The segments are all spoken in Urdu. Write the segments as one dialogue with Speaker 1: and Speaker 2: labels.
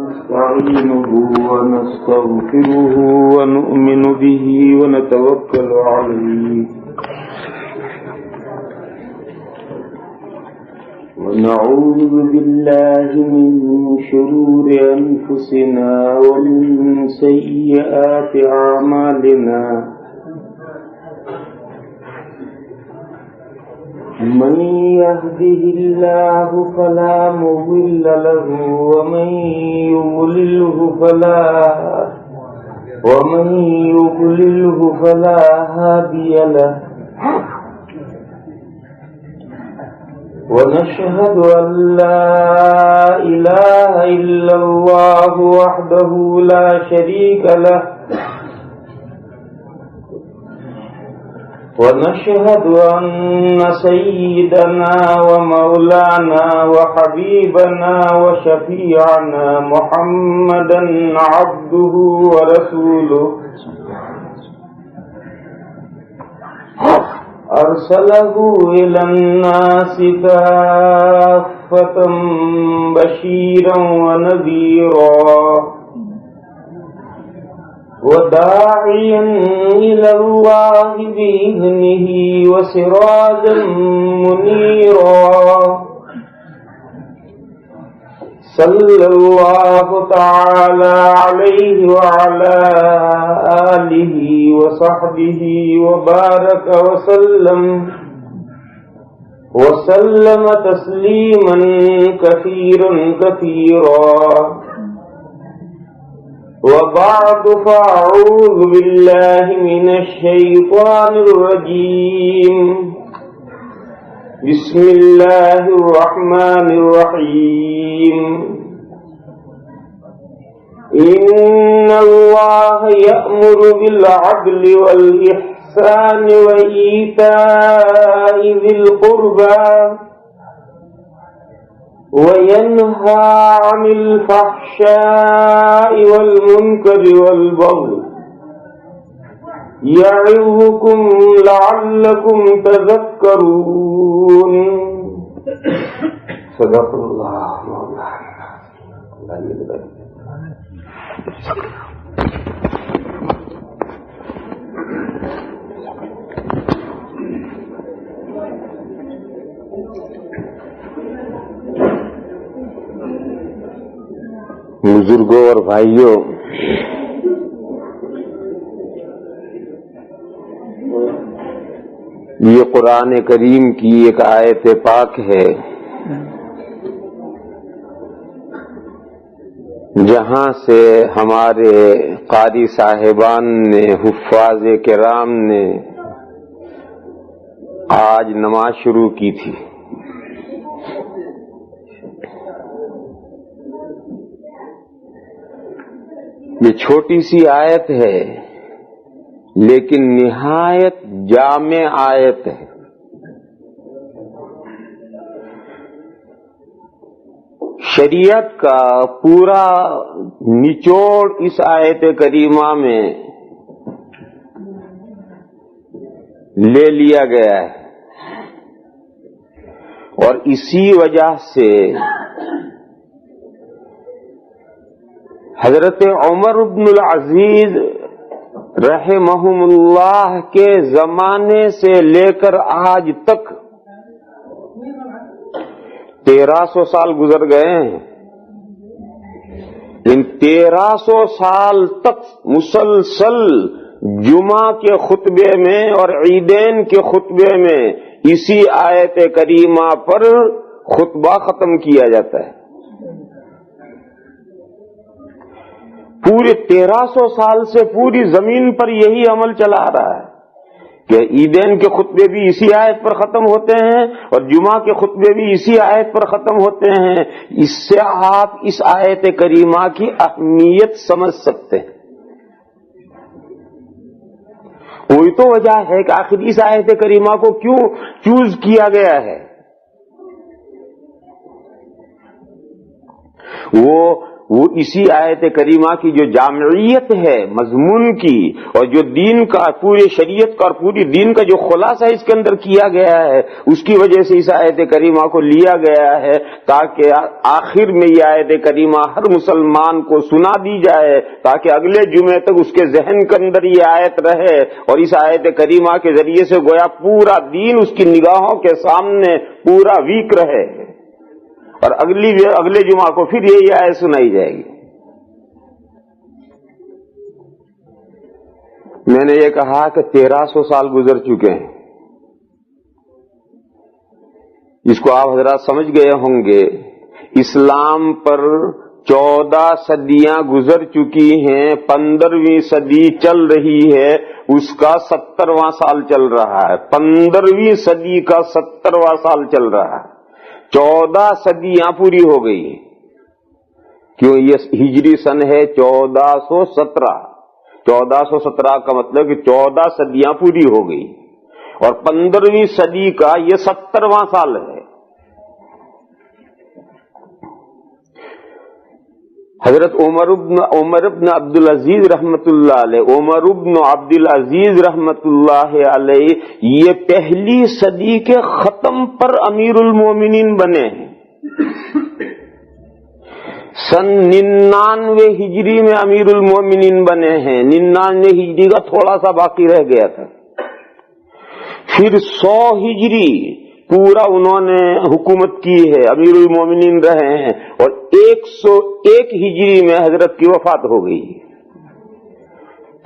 Speaker 1: نستعينه ونستغفره ونؤمن به ونتوكل عليه ونعوذ بالله من شرور أنفسنا ومن سيئات أعمالنا من يهده الله فلا مضل له ومن يضلله فلا هادي له ونشهد أن لا إله إلا الله وحده لا شريك له ونشهد أن سيدنا ومولانا وحبيبنا وشفيعنا محمدا عبده ورسوله أرسله إلى الناس كافة بشيرا ونذيرا وداعيا إلى الله بإذنه وسراجا منيرا صلى الله تعالى عليه وعلى آله وصحبه وبارك وسلم تسليما كثيرا وبعد فأعوذ بالله من الشيطان الرجيم بسم الله الرحمن الرحيم إن الله يأمر بالعدل والإحسان وإيتاء ذي القربى وينهى عن الفحشاء والمنكر والبغي يعظكم لعلكم تذكرون صدق الله مولانا
Speaker 2: بزرگوں اور بھائیوں، یہ قرآن کریم کی ایک آیت پاک ہے جہاں سے ہمارے قاری صاحبان نے، حفاظ کرام نے آج نماز شروع کی تھی۔ یہ چھوٹی سی آیت ہے لیکن نہایت جامع آیت ہے۔ شریعت کا پورا نچوڑ اس آیت کریمہ میں لے لیا گیا ہے، اور اسی وجہ سے حضرت عمر بن العزیز رحمہم اللہ کے زمانے سے لے کر آج تک 1300 سال گزر گئے ہیں۔ ان 1300 سال تک مسلسل جمعہ کے خطبے میں اور عیدین کے خطبے میں اسی آیت کریمہ پر خطبہ ختم کیا جاتا ہے۔ پورے 1300 سال سے پوری زمین پر یہی عمل چلا آ رہا ہے کہ عیدین کے خطبے بھی اسی آیت پر ختم ہوتے ہیں اور جمعہ کے خطبے بھی اسی آیت پر ختم ہوتے ہیں۔ اس سے آپ اس آیت کریمہ کی اہمیت سمجھ سکتے ہیں۔ وہی تو وجہ ہے کہ آخر اس آیت کریمہ کو کیوں چوز کیا گیا ہے۔ وہ وہ اسی آیت کریمہ کی جو جامعیت ہے مضمون کی، اور جو دین کا پورے شریعت کا اور پوری دین کا جو خلاصہ اس کے اندر کیا گیا ہے، اس کی وجہ سے اس آیت کریمہ کو لیا گیا ہے، تاکہ آخر میں یہ آیت کریمہ ہر مسلمان کو سنا دی جائے، تاکہ اگلے جمعے تک اس کے ذہن کے اندر یہ آیت رہے، اور اس آیت کریمہ کے ذریعے سے گویا پورا دین اس کی نگاہوں کے سامنے پورا ویک رہے، اور اگلے جمعہ کو پھر یہی آیت سنائی جائے گی۔ میں نے یہ کہا کہ 1300 سال گزر چکے ہیں، اس کو آپ حضرات سمجھ گئے ہوں گے۔ اسلام پر 14 صدیاں گزر چکی ہیں، 15ویں صدی چل رہی ہے، اس کا 70واں سال چل رہا ہے، 15ویں صدی کا 70واں سال چل رہا ہے، 14 صدیاں پوری ہو گئی، کیوں یہ ہجری سن ہے 1417، 1417 کا مطلب کہ 14 صدیاں پوری ہو گئی، اور 15ویں صدی کا یہ 70واں سال ہے۔ حضرت عمر بن عبد العزیز رحمت اللہ علیہ، عمر بن عبد العزیز رحمت اللہ علیہ یہ پہلی صدی کے ختم پر امیر المومنین بنے ہیں۔ سن 99 ہجری میں امیر المومنین بنے ہیں، 99 ہجری کا تھوڑا سا باقی رہ گیا تھا، پھر 100 ہجری پورا انہوں نے حکومت کی ہے، امیر المومنین رہے ہیں، اور 101 ہجری میں حضرت کی وفات ہو گئی۔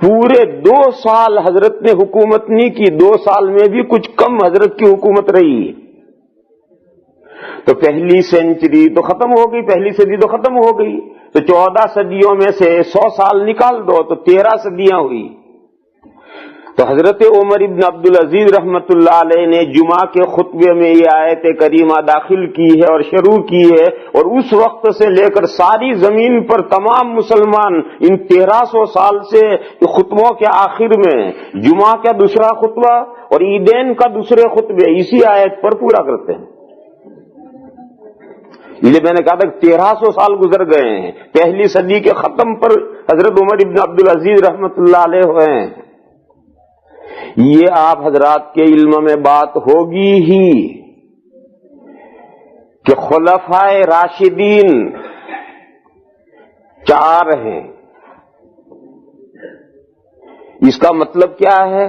Speaker 2: پورے 2 سال حضرت نے حکومت نہیں کی، 2 سال میں بھی کچھ کم حضرت کی حکومت رہی، تو پہلی سینچری تو ختم ہو گئی، پہلی صدی تو ختم ہو گئی، تو 14 صدیوں میں سے 100 سال نکال دو تو 13 صدیاں ہوئی۔ تو حضرت عمر ابن عبد العزیز رحمت اللہ علیہ نے جمعہ کے خطبے میں یہ آیت کریمہ داخل کی ہے اور شروع کی ہے، اور اس وقت سے لے کر ساری زمین پر تمام مسلمان ان 1300 سال سے خطبوں کے آخر میں جمعہ کا دوسرا خطبہ اور عیدین کا دوسرے خطبے اسی آیت پر پورا کرتے ہیں۔ یہ میں نے کہا تھا 1300 سال گزر گئے ہیں، پہلی صدی کے ختم پر حضرت عمر ابن عبد العزیز رحمت اللہ علیہ ہوئے ہیں۔ یہ آپ حضرات کے علم میں بات ہوگی ہی کہ خلفائے راشدین 4 ہیں۔ اس کا مطلب کیا ہے؟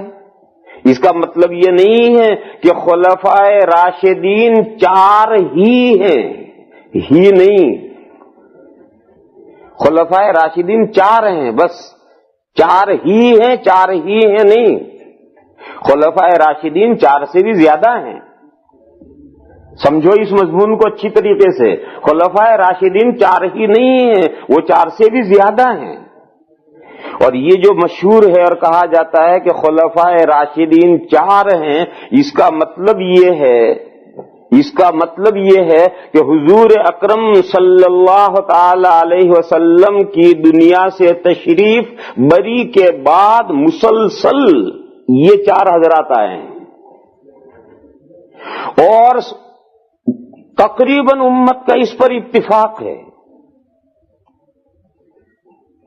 Speaker 2: اس کا مطلب یہ نہیں ہے کہ خلفائے راشدین 4 ہی ہیں، ہی نہیں، خلفائے راشدین 4 ہیں، بس 4 ہی ہیں، 4 ہی ہیں نہیں، خلفائے راشدین 4 سے بھی زیادہ ہیں۔ سمجھو اس مضمون کو اچھی طریقے سے، خلفائے راشدین 4 ہی نہیں ہیں، وہ 4 سے بھی زیادہ ہیں۔ اور یہ جو مشہور ہے اور کہا جاتا ہے کہ خلفائے راشدین 4 ہیں، اس کا مطلب یہ ہے کہ حضور اکرم صلی اللہ تعالی علیہ وسلم کی دنیا سے تشریف بری کے بعد مسلسل یہ 4 حضرات آئے ہیں، اور تقریباً امت کا اس پر اتفاق ہے۔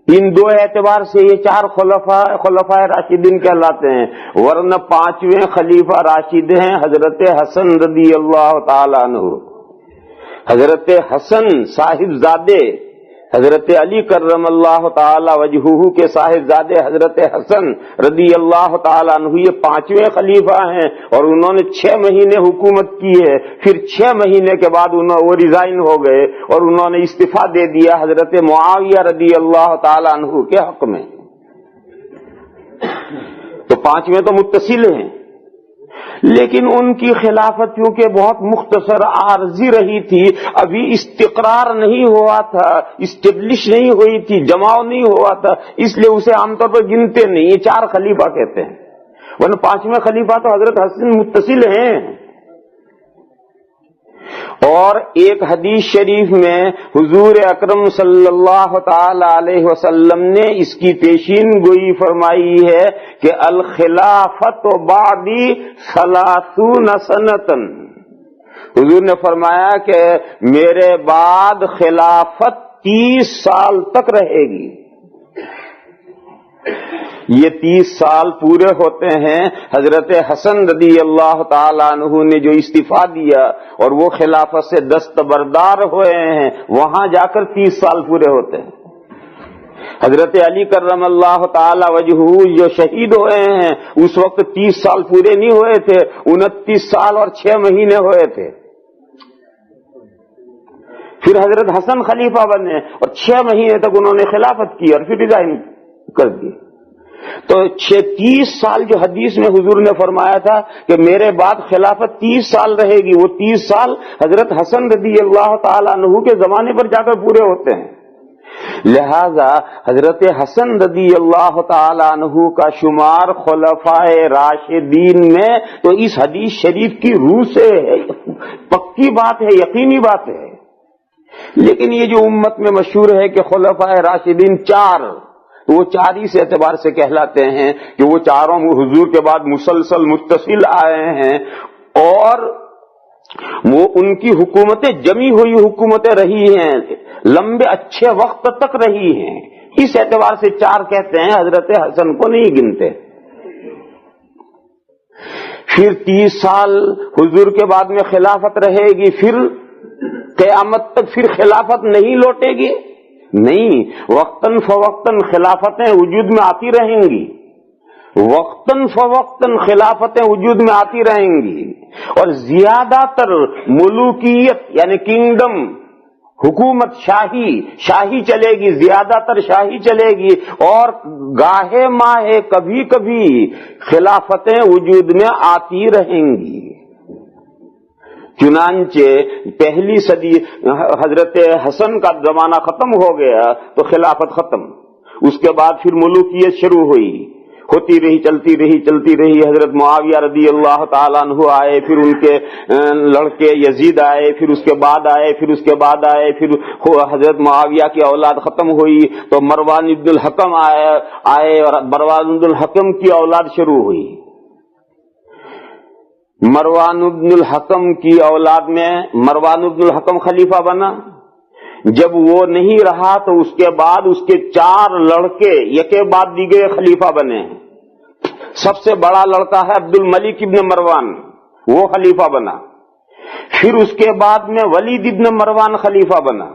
Speaker 2: ان 2 اعتبار سے یہ 4 خلفائے راشدین کہلاتے ہیں، ورنہ 5ویں خلیفہ راشد ہیں حضرت حسن رضی اللہ تعالی عنہ، حضرت حسن صاحبزادے حضرت علی کرم اللہ تعالی وجہہ کے صاحبزادے حضرت حسن رضی اللہ تعالی عنہ یہ 5ویں خلیفہ ہیں، اور انہوں نے 6 مہینے حکومت کی ہے، پھر 6 مہینے کے بعد وہ ریزائن ہو گئے اور انہوں نے استعفیٰ دے دیا حضرت معاویہ رضی اللہ تعالی عنہ کے حق میں۔ تو 5ویں تو متصل ہیں، لیکن ان کی خلافت کیونکہ بہت مختصر عارضی رہی تھی، ابھی استقرار نہیں ہوا تھا، اسٹیبلش نہیں ہوئی تھی، جماؤ نہیں ہوا تھا، اس لیے اسے عام طور پر گنتے نہیں، یہ 4 خلیفہ کہتے ہیں، ورنہ 5ویں خلیفہ تو حضرت حسن متصل ہیں۔ اور ایک حدیث شریف میں حضور اکرم صلی اللہ تعالی علیہ وسلم نے اس کی پیشین گوئی فرمائی ہے کہ الخلافت بعدی 30 سنۃ، حضور نے فرمایا کہ میرے بعد خلافت 30 سال تک رہے گی۔ یہ 30 سال پورے ہوتے ہیں حضرت حسن رضی اللہ تعالیٰ عنہ نے جو استعفیٰ دیا اور وہ خلافت سے دستبردار ہوئے ہیں، وہاں جا کر 30 سال پورے ہوتے ہیں۔ حضرت علی کرم اللہ تعالی وجہہ جو شہید ہوئے ہیں، اس وقت 30 سال پورے نہیں ہوئے تھے، 29 سال اور 6 مہینے ہوئے تھے۔ پھر حضرت حسن خلیفہ بنے اور 6 مہینے تک انہوں نے خلافت کی اور پھر ریزائن کر دی۔ تو 30 سال جو حدیث میں حضور نے فرمایا تھا کہ میرے بعد خلافت 30 سال رہے گی، وہ 30 سال حضرت حسن رضی اللہ تعالیٰ عنہ کے زمانے پر جا کر پورے ہوتے ہیں۔ لہذا حضرت حسن رضی اللہ تعالیٰ عنہ کا شمار خلفائے راشدین میں تو اس حدیث شریف کی روح سے پکی بات ہے، یقینی بات ہے۔ لیکن یہ جو امت میں مشہور ہے کہ خلفائے راشدین 4، تو وہ 4 اس اعتبار سے کہلاتے ہیں کہ وہ چاروں حضور کے بعد مسلسل متصل آئے ہیں اور وہ ان کی حکومتیں جمی ہوئی حکومتیں رہی ہیں، لمبے اچھے وقت تک رہی ہیں، اس اعتبار سے 4 کہتے ہیں، حضرت حسن کو نہیں گنتے۔ پھر 30 سال حضور کے بعد میں خلافت رہے گی، پھر قیامت تک پھر خلافت نہیں لوٹے گی؟ نہیں، وقتاً فوقتاً خلافتیں وجود میں آتی رہیں گی، وقتاً فوقتاً خلافتیں وجود میں آتی رہیں گی، اور زیادہ تر ملوکیت یعنی کنگڈم، حکومت شاہی چلے گی، زیادہ تر شاہی چلے گی، اور گاہے ماہے کبھی کبھی خلافتیں وجود میں آتی رہیں گی۔ چنانچہ پہلی صدی حضرت حسن کا زمانہ ختم ہو گیا تو خلافت ختم، اس کے بعد پھر ملوکیت شروع ہوئی، ہوتی رہی، چلتی رہی۔ حضرت معاویہ رضی اللہ تعالیٰ عنہ آئے، پھر ان کے لڑکے یزید آئے، پھر اس کے بعد آئے، پھر حضرت معاویہ کی اولاد ختم ہوئی تو مروان ابن الحکم آئے اور مروان ابن الحکم کی اولاد شروع ہوئی۔ مروان ابن الحکم کی اولاد میں مروان ابن الحکم خلیفہ بنا۔ جب وہ نہیں رہا تو اس کے بعد اس کے 4 لڑکے یکے بعد دیگرے خلیفہ بنے۔ سب سے بڑا لڑکا ہے عبد الملک ابن مروان، وہ خلیفہ بنا۔ پھر اس کے بعد میں ولید ابن مروان خلیفہ بنا۔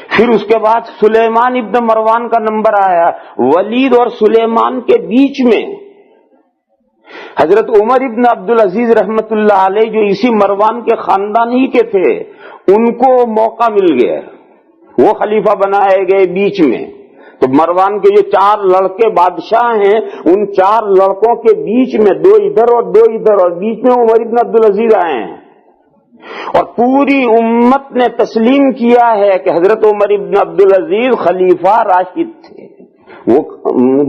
Speaker 2: پھر اس کے بعد سلیمان ابن مروان کا نمبر آیا۔ ولید اور سلیمان کے بیچ میں حضرت عمر ابن عبدالعزیز رحمت اللہ علیہ جو اسی مروان کے خاندان ہی کے تھے، ان کو موقع مل گیا، وہ خلیفہ بنائے گئے بیچ میں۔ تو مروان کے جو 4 لڑکے بادشاہ ہیں، ان 4 لڑکوں کے بیچ میں 2 ادھر اور 2 ادھر، اور بیچ میں عمر ابن عبدالعزیز آئے ہیں، اور پوری امت نے تسلیم کیا ہے کہ حضرت عمر ابن عبدالعزیز خلیفہ راشد تھے، وہ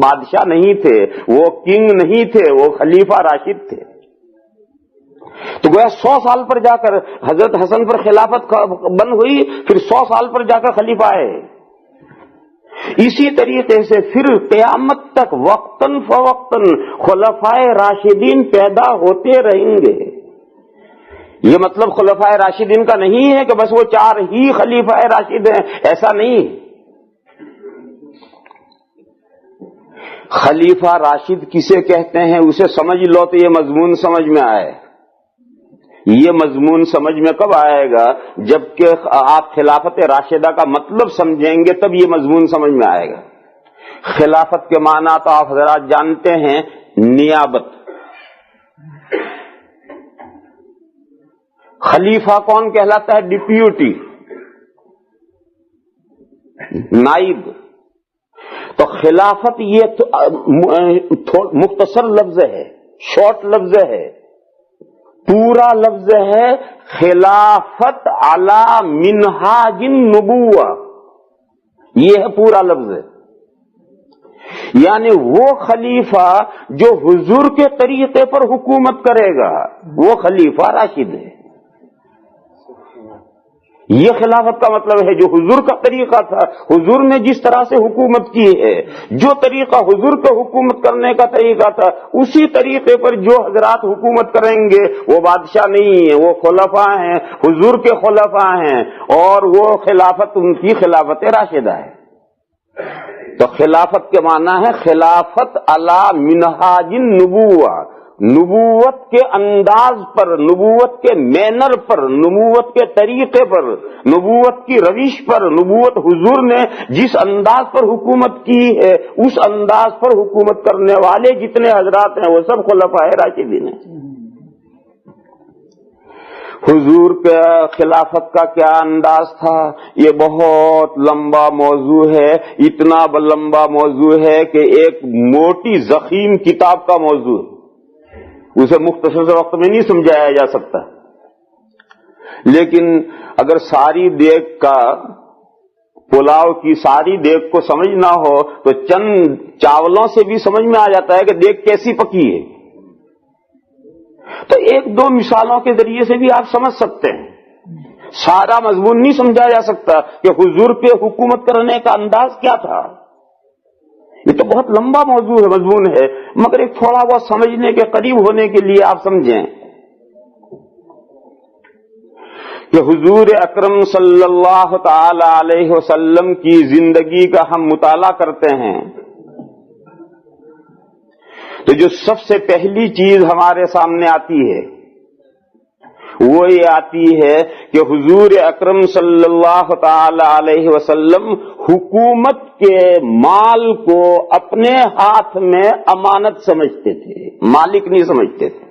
Speaker 2: بادشاہ نہیں تھے، وہ کنگ نہیں تھے، وہ خلیفہ راشد تھے۔ تو گویا 100 سال پر جا کر حضرت حسن پر خلافت بند ہوئی، پھر 100 سال پر جا کر خلیفہ آئے۔ اسی طریقے سے پھر قیامت تک وقتاً فوقتاً خلفائے راشدین پیدا ہوتے رہیں گے۔ یہ مطلب خلفائے راشدین کا نہیں ہے کہ بس وہ 4 ہی خلیفہ راشد ہیں، ایسا نہیں۔ خلیفہ راشد کسے کہتے ہیں اسے سمجھ لو تو یہ مضمون سمجھ میں آئے۔ یہ مضمون سمجھ میں کب آئے گا؟ جبکہ آپ خلافت راشدہ کا مطلب سمجھیں گے تب یہ مضمون سمجھ میں آئے گا۔ خلافت کے معنی تو آپ حضرات جانتے ہیں، نیابت۔ خلیفہ کون کہلاتا ہے؟ ڈپیوٹی، نائب۔ تو خلافت یہ مختصر لفظ ہے، شارٹ لفظ ہے، پورا لفظ ہے خلافت علی منہاج النبوہ، یہ ہے پورا لفظ ہے۔ یعنی وہ خلیفہ جو حضور کے طریقے پر حکومت کرے گا وہ خلیفہ راشد ہے۔ یہ خلافت کا مطلب ہے جو حضور کا طریقہ تھا. حضور نے جس طرح سے حکومت کی ہے، جو طریقہ حضور کا حکومت کرنے کا طریقہ تھا، اسی طریقے پر جو حضرات حکومت کریں گے وہ بادشاہ نہیں ہیں، وہ خلفاء ہیں، حضور کے خلفاء ہیں، اور وہ خلافت ان کی خلافت راشدہ ہے. تو خلافت کے معنی ہے خلافت علی منہاج النبوہ، نبوت کے انداز پر، نبوت کے مینر پر، نبوت کے طریقے پر، نبوت کی روش پر. نبوت حضور نے جس انداز پر حکومت کی ہے اس انداز پر حکومت کرنے والے جتنے حضرات ہیں وہ سب خلفاء راشدین ہیں. حضور کا خلافت کا کیا انداز تھا؟ یہ بہت لمبا موضوع ہے، اتنا لمبا موضوع ہے کہ ایک موٹی ضخیم کتاب کا موضوع ہے، اسے مختصر وقت میں نہیں سمجھایا جا سکتا. لیکن اگر ساری دیگ کا پلاؤ کی ساری دیگ کو سمجھنا ہو تو چند چاولوں سے بھی سمجھ میں آ جاتا ہے کہ دیگ کیسی پکی ہے. تو ایک دو مثالوں کے ذریعے سے بھی آپ سمجھ سکتے ہیں. سارا مضمون نہیں سمجھا جا سکتا کہ حضور کے حکومت کرنے کا انداز کیا تھا. یہ تو بہت لمبا موضوع ہے، مضمون ہے، مگر ایک تھوڑا بہت سمجھنے کے قریب ہونے کے لیے آپ سمجھیں کہ حضور اکرم صلی اللہ تعالی علیہ وسلم کی زندگی کا ہم مطالعہ کرتے ہیں تو جو سب سے پہلی چیز ہمارے سامنے آتی ہے وہ یہ آتی ہے کہ حضور اکرم صلی اللہ تعالی علیہ وسلم حکومت کے مال کو اپنے ہاتھ میں امانت سمجھتے تھے، مالک نہیں سمجھتے تھے.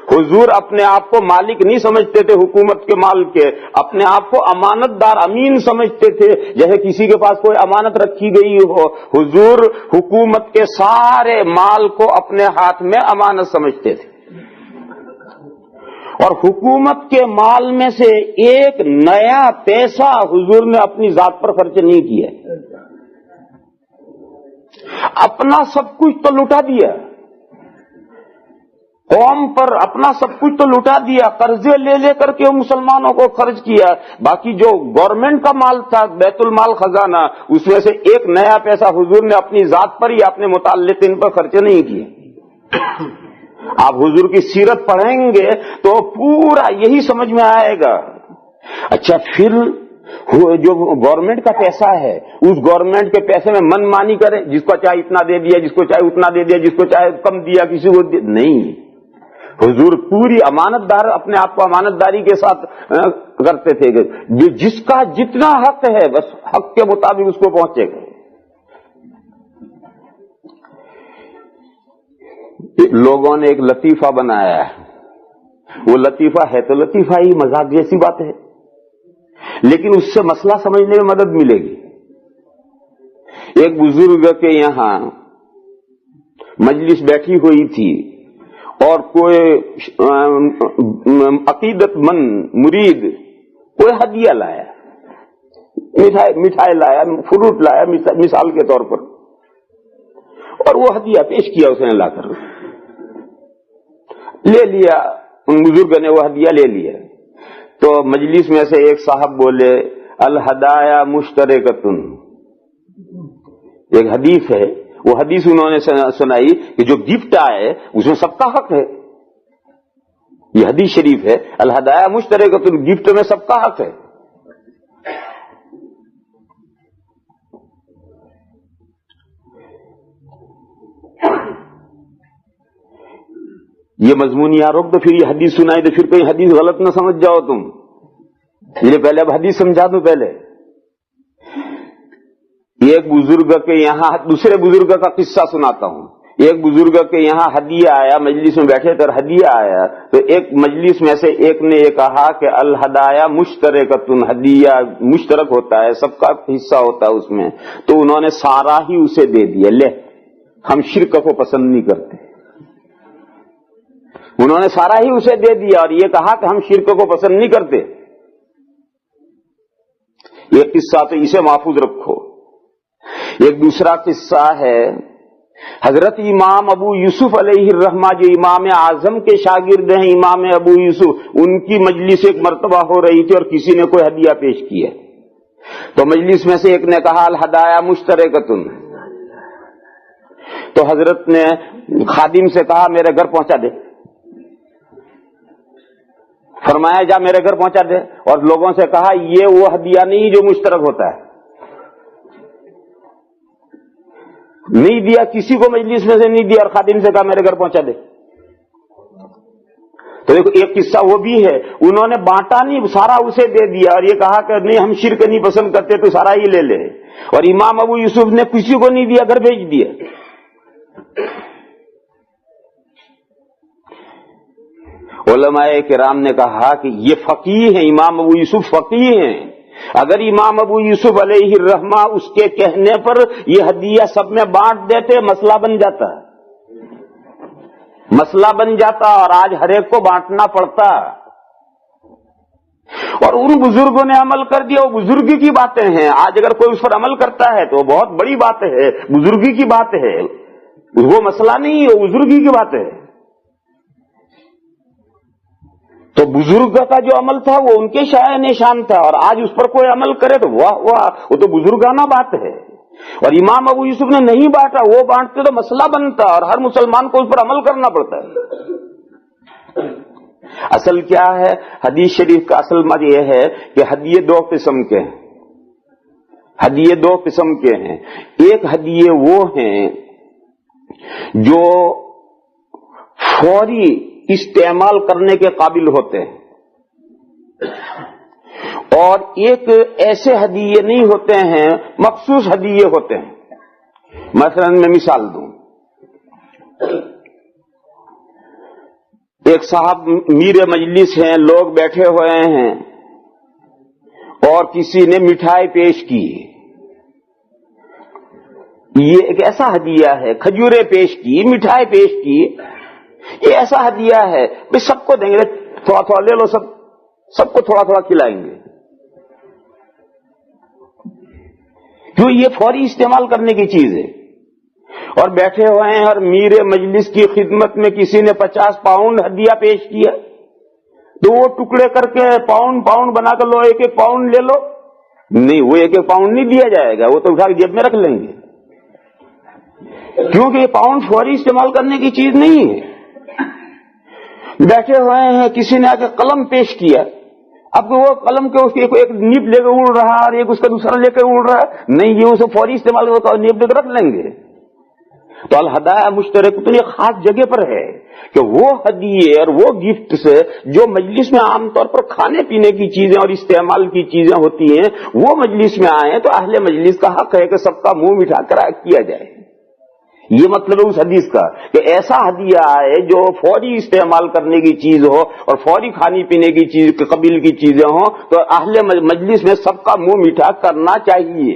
Speaker 2: حضور اپنے آپ کو مالک نہیں سمجھتے تھے حکومت کے مال کے، اپنے آپ کو امانت دار امین سمجھتے تھے، جیسے کسی کے پاس کوئی امانت رکھی گئی ہو. حضور حکومت کے سارے مال کو اپنے ہاتھ میں امانت سمجھتے تھے، اور حکومت کے مال میں سے ایک نیا پیسہ حضور نے اپنی ذات پر خرچ نہیں کیا. اپنا سب کچھ تو لٹا دیا، قوم پر اپنا سب کچھ تو لٹا دیا، قرضے لے لے کر کے مسلمانوں کو خرچ کیا. باقی جو گورنمنٹ کا مال تھا، بیت المال خزانہ، اس میں سے ایک نیا پیسہ حضور نے اپنی ذات پر یا اپنے متعلقین پر خرچ نہیں کیا. آپ حضور کی سیرت پڑھیں گے تو پورا یہی سمجھ میں آئے گا. اچھا، پھر جو گورنمنٹ کا پیسہ ہے اس گورنمنٹ کے پیسے میں من مانی کریں، جس کو چاہے اتنا دے دیا، جس کو چاہے اتنا دے دیا، جس کو چاہے کم دیا، کسی کو نہیں. حضور پوری امانت دار، اپنے آپ کو امانت داری کے ساتھ کرتے تھے. جس کا جتنا حق ہے بس حق کے مطابق اس کو پہنچے گا. لوگوں نے ایک لطیفہ بنایا ہے، وہ لطیفہ ہے تو لطیفہ ہی، مذاق جیسی بات ہے، لیکن اس سے مسئلہ سمجھنے میں مدد ملے گی. ایک بزرگ کے یہاں مجلس بیٹھی ہوئی تھی اور کوئی عقیدت مند مرید کوئی ہدیہ لایا، مٹھائی لایا، فروٹ لایا مثال کے طور پر، اور وہ ہدیہ پیش کیا اس نے، لا کر لے لیا. ان بزرگ نے وہ ہدیہ لے لیا تو مجلس میں سے ایک صاحب بولے الہدایا مشترکتن. ایک حدیث ہے، وہ حدیث انہوں نے سنائی کہ جو گفٹ آئے اس میں سب کا حق ہے. یہ حدیث شریف ہے، الہدایا مشترکتن، گفٹ میں سب کا حق ہے. یہ مضمون یہاں روک دو، پھر یہ حدیث سنائی تو پھر کہیں حدیث غلط نہ سمجھ جاؤ تم. یہ پہلے اب حدیث سمجھا دوں. پہلے ایک بزرگ کے یہاں، دوسرے بزرگ کا قصہ سناتا ہوں. ایک بزرگ کے یہاں ہدیہ آیا، مجلس میں بیٹھے تھے ہدیہ آیا تو ایک مجلس میں سے ایک نے یہ کہا کہ الہدایا مشترکتن، ہدیہ مشترک ہوتا ہے، سب کا حصہ ہوتا ہے اس میں. تو انہوں نے سارا ہی اسے دے دیا. لے، ہم شرک کو پسند نہیں کرتے. انہوں نے سارا ہی اسے دے دیا اور یہ کہا کہ ہم شرک کو پسند نہیں کرتے. یہ قصہ تو اسے محفوظ رکھو. ایک دوسرا قصہ ہے حضرت امام ابو یوسف علیہ الرحمہ جو امام اعظم کے شاگرد ہیں، امام ابو یوسف، ان کی مجلس ایک مرتبہ ہو رہی تھی اور کسی نے کوئی ہدیہ پیش کیا، تو مجلس میں سے ایک نے کہا الہدایا مشترکۃ، تو حضرت نے خادم سے کہا میرے گھر پہنچا دے، فرمایا جا میرے گھر پہنچا دے، اور لوگوں سے کہا یہ وہ ہدیہ نہیں جو مشترک ہوتا ہے، نہیں دیا کسی کو، مجلس میں سے نہیں دیا، اور خادم سے کہا میرے گھر پہنچا دے۔ تو دیکھو ایک قصہ وہ بھی ہے، انہوں نے بانٹا نہیں، سارا اسے دے دیا اور یہ کہا کہ نہیں ہم شرک نہیں پسند کرتے تو سارا ہی لے لے، اور امام ابو یوسف نے کسی کو نہیں دیا، گھر بھیج دیا۔ علماء کرام نے کہا کہ یہ فقیہ ہیں، امام ابو یوسف فقیہ ہیں، اگر امام ابو یوسف علیہ الرحمہ اس کے کہنے پر یہ ہدیہ سب میں بانٹ دیتے مسئلہ بن جاتا، مسئلہ بن جاتا، اور آج ہر ایک کو بانٹنا پڑتا، اور ان بزرگوں نے عمل کر دیا، وہ بزرگی کی باتیں ہیں، آج اگر کوئی اس پر عمل کرتا ہے تو بہت بڑی بات ہے، بزرگی کی بات ہے، وہ مسئلہ نہیں ہے، وہ بزرگی کی بات ہے۔ تو بزرگ کا جو عمل تھا وہ ان کے شایع نشان تھا، اور آج اس پر کوئی عمل کرے تو واہ واہ، وہ تو بزرگانہ بات ہے، اور امام ابو یوسف نے نہیں بانٹا، وہ بانٹتے تو مسئلہ بنتا اور ہر مسلمان کو اس پر عمل کرنا پڑتا ہے۔ اصل کیا ہے حدیث شریف کا اصل معنی یہ ہے کہ ہدیے دو قسم کے ہیں، ہدیے دو قسم کے ہیں، ایک ہدیے وہ ہیں جو فوری استعمال کرنے کے قابل ہوتے ہیں، اور ایک ایسے ہدیے نہیں ہوتے ہیں، مخصوص ہدیے ہوتے ہیں۔ مثلا میں مثال دوں، ایک صاحب میر مجلس ہیں، لوگ بیٹھے ہوئے ہیں اور کسی نے مٹھائی پیش کی، یہ ایک ایسا ہدیہ ہے، کھجوریں پیش کی، مٹھائی پیش کی، یہ ایسا ہدیہ ہے کہ سب کو دیں گے، تھوڑا تھوڑا لے لو، سب کو تھوڑا تھوڑا کھلائیں گے، کیوں یہ فوری استعمال کرنے کی چیز ہے۔ اور بیٹھے ہوئے ہیں اور میر مجلس کی خدمت میں کسی نے 50 پاؤنڈ ہدیہ پیش کیا، تو وہ ٹکڑے کر کے پاؤنڈ بنا کر لو، ایک ایک پاؤنڈ لے لو، نہیں وہ ایک ایک پاؤنڈ نہیں دیا جائے گا، وہ تو اٹھا کے جیب میں رکھ لیں گے، کیونکہ یہ پاؤنڈ فوری استعمال کرنے کی چیز نہیں ہے۔ بیٹھے ہوئے ہیں، کسی نے آ کے قلم پیش کیا، اب وہ قلم کے اس کی ایک نیب لے کے اڑ رہا اور ایک اس کا دوسرا لے کے اڑ رہا، نہیں یہ اسے فوری استعمال ہوگا، نیب لے کے رکھ لیں گے۔ تو الہدایہ مشترک اتنی خاص جگہ پر ہے کہ وہ ہدیے اور وہ گفٹ سے جو مجلس میں عام طور پر کھانے پینے کی چیزیں اور استعمال کی چیزیں ہوتی ہیں، وہ مجلس میں آئیں تو اہل مجلس کا حق ہے کہ سب کا منہ مٹھا کر کیا جائے۔ یہ مطلب ہے اس حدیث کا کہ ایسا ہدیہ آئے جو فوری استعمال کرنے کی چیز ہو اور فوری کھانے پینے کی چیز قبیل کی چیزیں ہوں، تو اہل مجلس میں سب کا منہ میٹھا کرنا چاہیے۔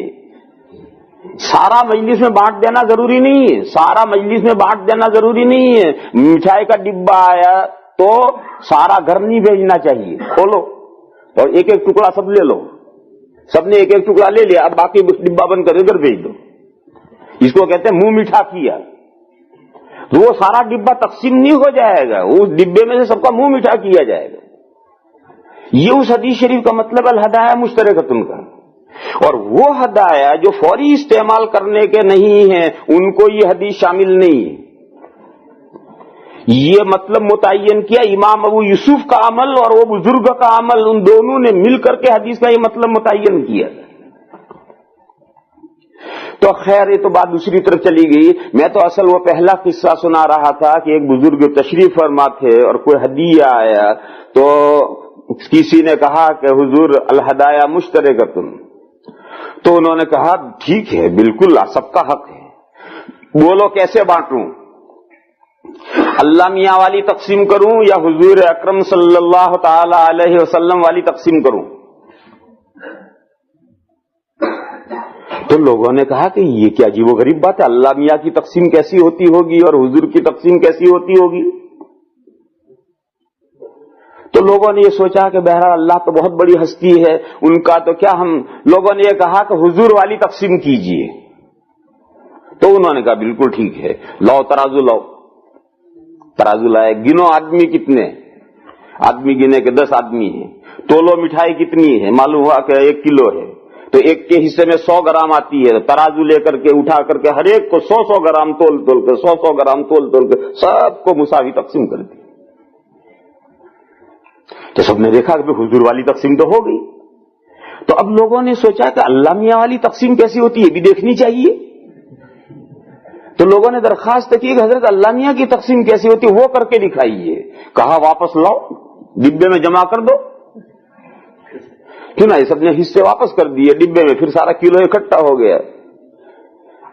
Speaker 2: سارا مجلس میں بانٹ دینا ضروری نہیں ہے، سارا مجلس میں بانٹ دینا ضروری نہیں ہے۔ مٹھائی کا ڈبہ آیا تو سارا گھر نہیں بھیجنا چاہیے، کھولو اور ایک ایک ٹکڑا سب لے لو، سب نے ایک ایک ٹکڑا لے لیا، اب باقی ڈبہ بند کر ادھر بھیج دو، اس کو کہتے ہیں منہ میٹھا کیا۔ تو وہ سارا ڈبہ تقسیم نہیں ہو جائے گا، اس ڈبے میں سے سب کا منہ میٹھا کیا جائے گا۔ یہ اس حدیث شریف کا مطلب الہدایہ مشترکۃ کا۔ اور وہ ہدایہ جو فوری استعمال کرنے کے نہیں ہیں ان کو یہ حدیث شامل نہیں ہے۔ یہ مطلب متعین کیا امام ابو یوسف کا عمل اور وہ بزرگ کا عمل، ان دونوں نے مل کر کے حدیث کا یہ مطلب متعین کیا۔ تو خیر یہ تو بات دوسری طرف چلی گئی، میں تو اصل وہ پہلا قصہ سنا رہا تھا کہ ایک بزرگ تشریف فرما تھے اور کوئی ہدیہ آیا تو کسی نے کہا کہ حضور الہدایہ مشترکۃ، تو انہوں نے کہا ٹھیک ہے بالکل سب کا حق ہے، بولو کیسے بانٹوں، اللہ میاں والی تقسیم کروں یا حضور اکرم صلی اللہ تعالی علیہ وسلم والی تقسیم کروں؟ تو لوگوں نے کہا کہ یہ کیا عجیب و غریب بات ہے، اللہ میاں کی تقسیم کیسی ہوتی ہوگی اور حضور کی تقسیم کیسی ہوتی ہوگی؟ تو لوگوں نے یہ سوچا کہ بہرحال اللہ تو بہت بڑی ہستی ہے، ان کا تو کیا، ہم لوگوں نے یہ کہا کہ حضور والی تقسیم کیجئے۔ تو انہوں نے کہا بالکل ٹھیک ہے، لاؤ ترازو لاؤ۔ ترازو لائے، گنو آدمی کتنے، آدمی گنے کہ 10 آدمی ہیں، تولو مٹھائی کتنی ہے، معلوم ہوا کہ 1 کلو ہے، تو ایک کے حصے میں 100 گرام آتی ہے، ترازو لے کر کے اٹھا کر کے ہر ایک کو 100 گرام تول کے 100 گرام تول کے سب کو مساوی تقسیم کر دی۔ تو سب نے دیکھا کہ حضور والی تقسیم تو ہو گئی، تو اب لوگوں نے سوچا کہ اللہ میاں والی تقسیم کیسی ہوتی ہے بھی دیکھنی چاہیے۔ تو لوگوں نے درخواست کی کہ حضرت اللہ میاں کی تقسیم کیسی ہوتی ہے وہ کر کے دکھائیے۔ کہا واپس لاؤ، ڈبے میں جمع کر دو۔ کیوں نہ سب نے حصے واپس کر دیے ڈبے میں، پھر سارا کلو اکٹھا ہو گیا۔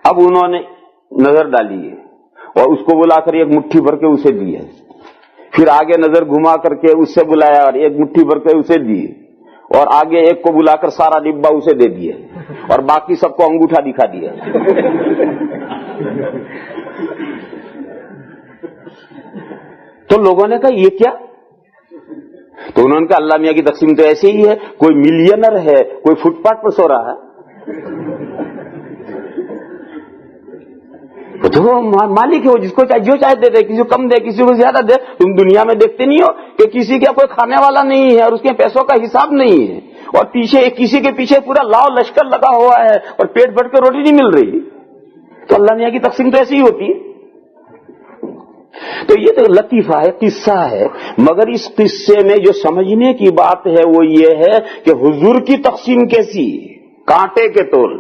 Speaker 2: اب انہوں نے نظر ڈالی ہے اور اس کو بلا کر ایک مٹھی بھر کے اسے دی ہے، پھر آگے نظر گھما کر کے اس سے بلایا اور ایک مٹھی بھر کے اسے دی، اور آگے ایک کو بلا کر سارا ڈبا اسے دے دیا اور باقی سب کو انگوٹھا دکھا دیا۔ تو لوگوں نے کہا یہ کیا؟ تو انہوں نے کہا اللہ میاں کی تقسیم تو ایسے ہی ہے، کوئی ملینر ہے، کوئی فٹ پاتھ پر سو رہا ہے، تو مالک ہے وہ، جس کو چاہے جو چاہے دے دے، کسی کو کم دے کسی کو زیادہ دے۔ تم دنیا میں دیکھتے نہیں ہو کہ کسی کا کوئی کھانے والا نہیں ہے اور اس کے پیسوں کا حساب نہیں ہے، اور پیچھے کسی کے پیچھے پورا لاؤ لشکر لگا ہوا ہے اور پیٹ بھر کے روٹی نہیں مل رہی۔ تو اللہ میاں کی تقسیم تو ایسی ہی ہوتی ہے۔ تو یہ تو لطیفہ ہے، قصہ ہے، مگر اس قصے میں جو سمجھنے کی بات ہے وہ یہ ہے کہ حضور کی تقسیم کیسی، کانٹے کے تول۔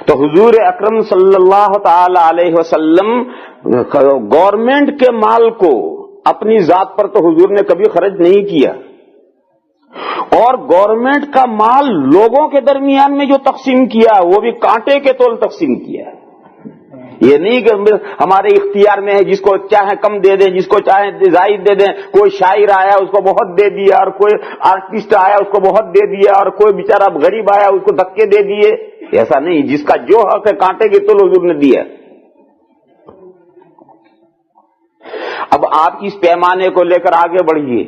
Speaker 2: تو حضور اکرم صلی اللہ تعالی علیہ وسلم گورنمنٹ کے مال کو اپنی ذات پر تو حضور نے کبھی خرچ نہیں کیا، اور گورنمنٹ کا مال لوگوں کے درمیان میں جو تقسیم کیا وہ بھی کانٹے کے تول تقسیم کیا۔ یہ نہیں کہ ہمارے اختیار میں ہے، جس کو چاہے کم دے دیں، جس کو چاہے زائد دے دیں، کوئی شاعر آیا اس کو بہت دے دیا، اور کوئی آرٹسٹ آیا اس کو بہت دے دیا، اور کوئی بیچارہ غریب آیا اس کو دھکے دے دیے۔ ایسا نہیں، جس کا جو حق ہے کانٹے کے تول حضور نے دیا۔ اب آپ اس پیمانے کو لے کر آگے بڑھیے۔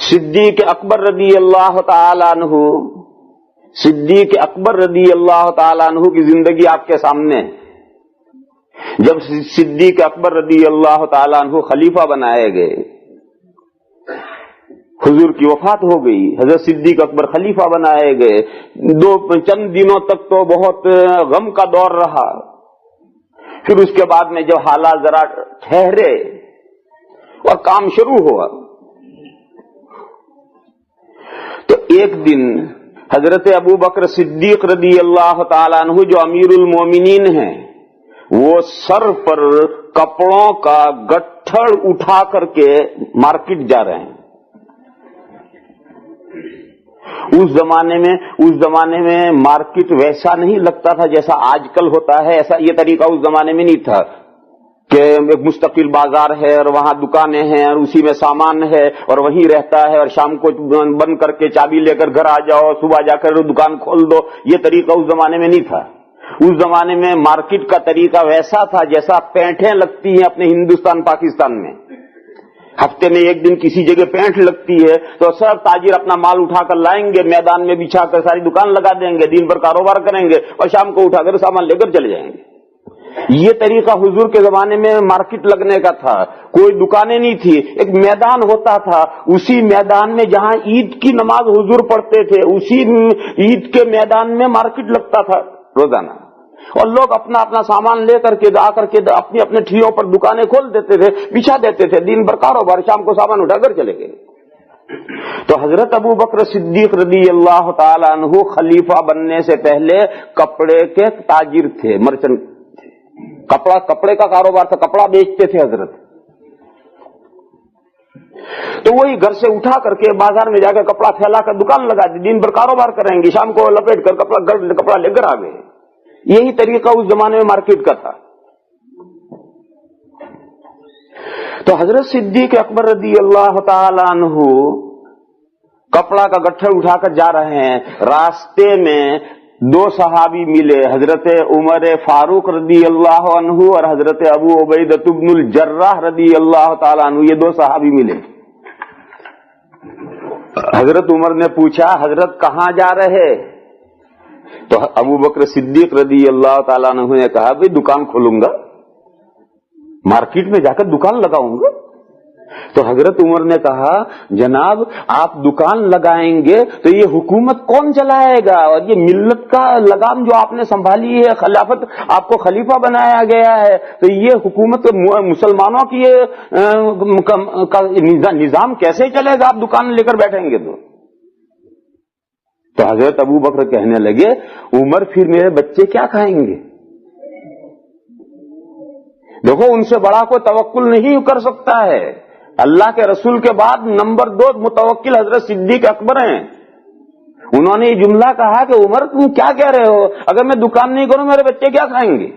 Speaker 2: صدیق اکبر رضی اللہ تعالیٰ عنہ، صدیق اکبر رضی اللہ تعالیٰ عنہ کی زندگی آپ کے سامنے۔ جب صدیق اکبر رضی اللہ تعالیٰ عنہ خلیفہ بنائے گئے، حضور کی وفات ہو گئی، حضرت صدیق اکبر خلیفہ بنائے گئے، چند دنوں تک تو بہت غم کا دور رہا، پھر اس کے بعد میں جب حالات ذرا ٹھہرے اور کام شروع ہوا، تو ایک دن حضرت ابو بکر صدیق رضی اللہ تعالیٰ عنہ جو امیر المومنین ہیں، وہ سر پر کپڑوں کا گٹھڑ اٹھا کر کے مارکیٹ جا رہے ہیں۔ اس زمانے میں مارکیٹ ویسا نہیں لگتا تھا جیسا آج کل ہوتا ہے، ایسا یہ طریقہ اس زمانے میں نہیں تھا کہ ایک مستقل بازار ہے اور وہاں دکانیں ہیں اور اسی میں سامان ہے اور وہیں رہتا ہے، اور شام کو بند کر کے چابی لے کر گھر آ جاؤ، صبح جا کر دکان کھول دو۔ یہ طریقہ اس زمانے میں نہیں تھا۔ اس زمانے میں مارکیٹ کا طریقہ ویسا تھا جیسا پینٹیں لگتی ہیں اپنے ہندوستان پاکستان میں۔ ہفتے میں ایک دن کسی جگہ پینٹ لگتی ہے تو سب تاجر اپنا مال اٹھا کر لائیں گے، میدان میں بچھا کر ساری دکان لگا دیں گے، دن بھر کاروبار کریں گے اور شام کو اٹھا کر سامان لے کر چلے جائیں گے۔ یہ طریقہ حضور کے زمانے میں مارکیٹ لگنے کا تھا۔ کوئی دکانیں نہیں تھی، ایک میدان ہوتا تھا، اسی میدان میں جہاں عید کی نماز حضور پڑھتے تھے اسی عید کے میدان میں مارکیٹ لگتا تھا روزانہ، اور لوگ اپنا اپنا سامان لے کر کے آ کر کے اپنی اپنے ٹھیوں پر دکانیں کھول دیتے تھے، بچھا دیتے تھے، دن بھر کاروبار، شام کو سامان اٹھا کر چلے گئے۔ تو حضرت ابو بکر صدیق رضی اللہ تعالی عنہ خلیفہ بننے سے پہلے کپڑے کے تاجر تھے، مرچنٹ تھے، کپڑے کا کاروبار تھا، کپڑا بیچتے تھے حضرت۔ تو وہی گھر سے اٹھا کر کے بازار میں جا کر کپڑا پھیلا کر دکان لگا دی، دن بھر کاروبار کریں گے، شام کو لپیٹ کر کپڑا لے کر آ گئے۔ یہی طریقہ اس زمانے میں مارکیٹ کا تھا۔ تو حضرت صدیق اکبر رضی اللہ تعالی عنہ کپڑا کا گٹھڑ اٹھا کر جا رہے ہیں، راستے میں دو صحابی ملے، حضرت عمر فاروق رضی اللہ عنہ اور حضرت ابو عبیدہ بن الجراح رضی اللہ تعالی عنہ، یہ دو صحابی ملے۔ حضرت عمر نے پوچھا حضرت کہاں جا رہے؟ تو ابو بکر صدیق رضی اللہ تعالیٰ عنہ نے کہا بھائی دکان کھولوں گا، مارکیٹ میں جا کر دکان لگاؤں گا۔ تو حضرت عمر نے کہا جناب آپ دکان لگائیں گے تو یہ حکومت کون چلائے گا؟ اور یہ ملت کا لگام جو آپ نے سنبھالی ہے، خلافت آپ کو خلیفہ بنایا گیا ہے، تو یہ حکومت مسلمانوں کی نظام کیسے چلے گا آپ دکان لے کر بیٹھیں گے؟ تو حضرت ابو بکر کہنے لگے عمر پھر میرے بچے کیا کھائیں گے؟ دیکھو ان سے بڑا کوئی توکل نہیں کر سکتا ہے، اللہ کے رسول کے بعد نمبر 2 متوکل حضرت صدیق اکبر ہیں۔ انہوں نے یہ جملہ کہا کہ عمر تم کیا کہہ رہے ہو، اگر میں دکان نہیں کروں میرے بچے کیا کھائیں گے؟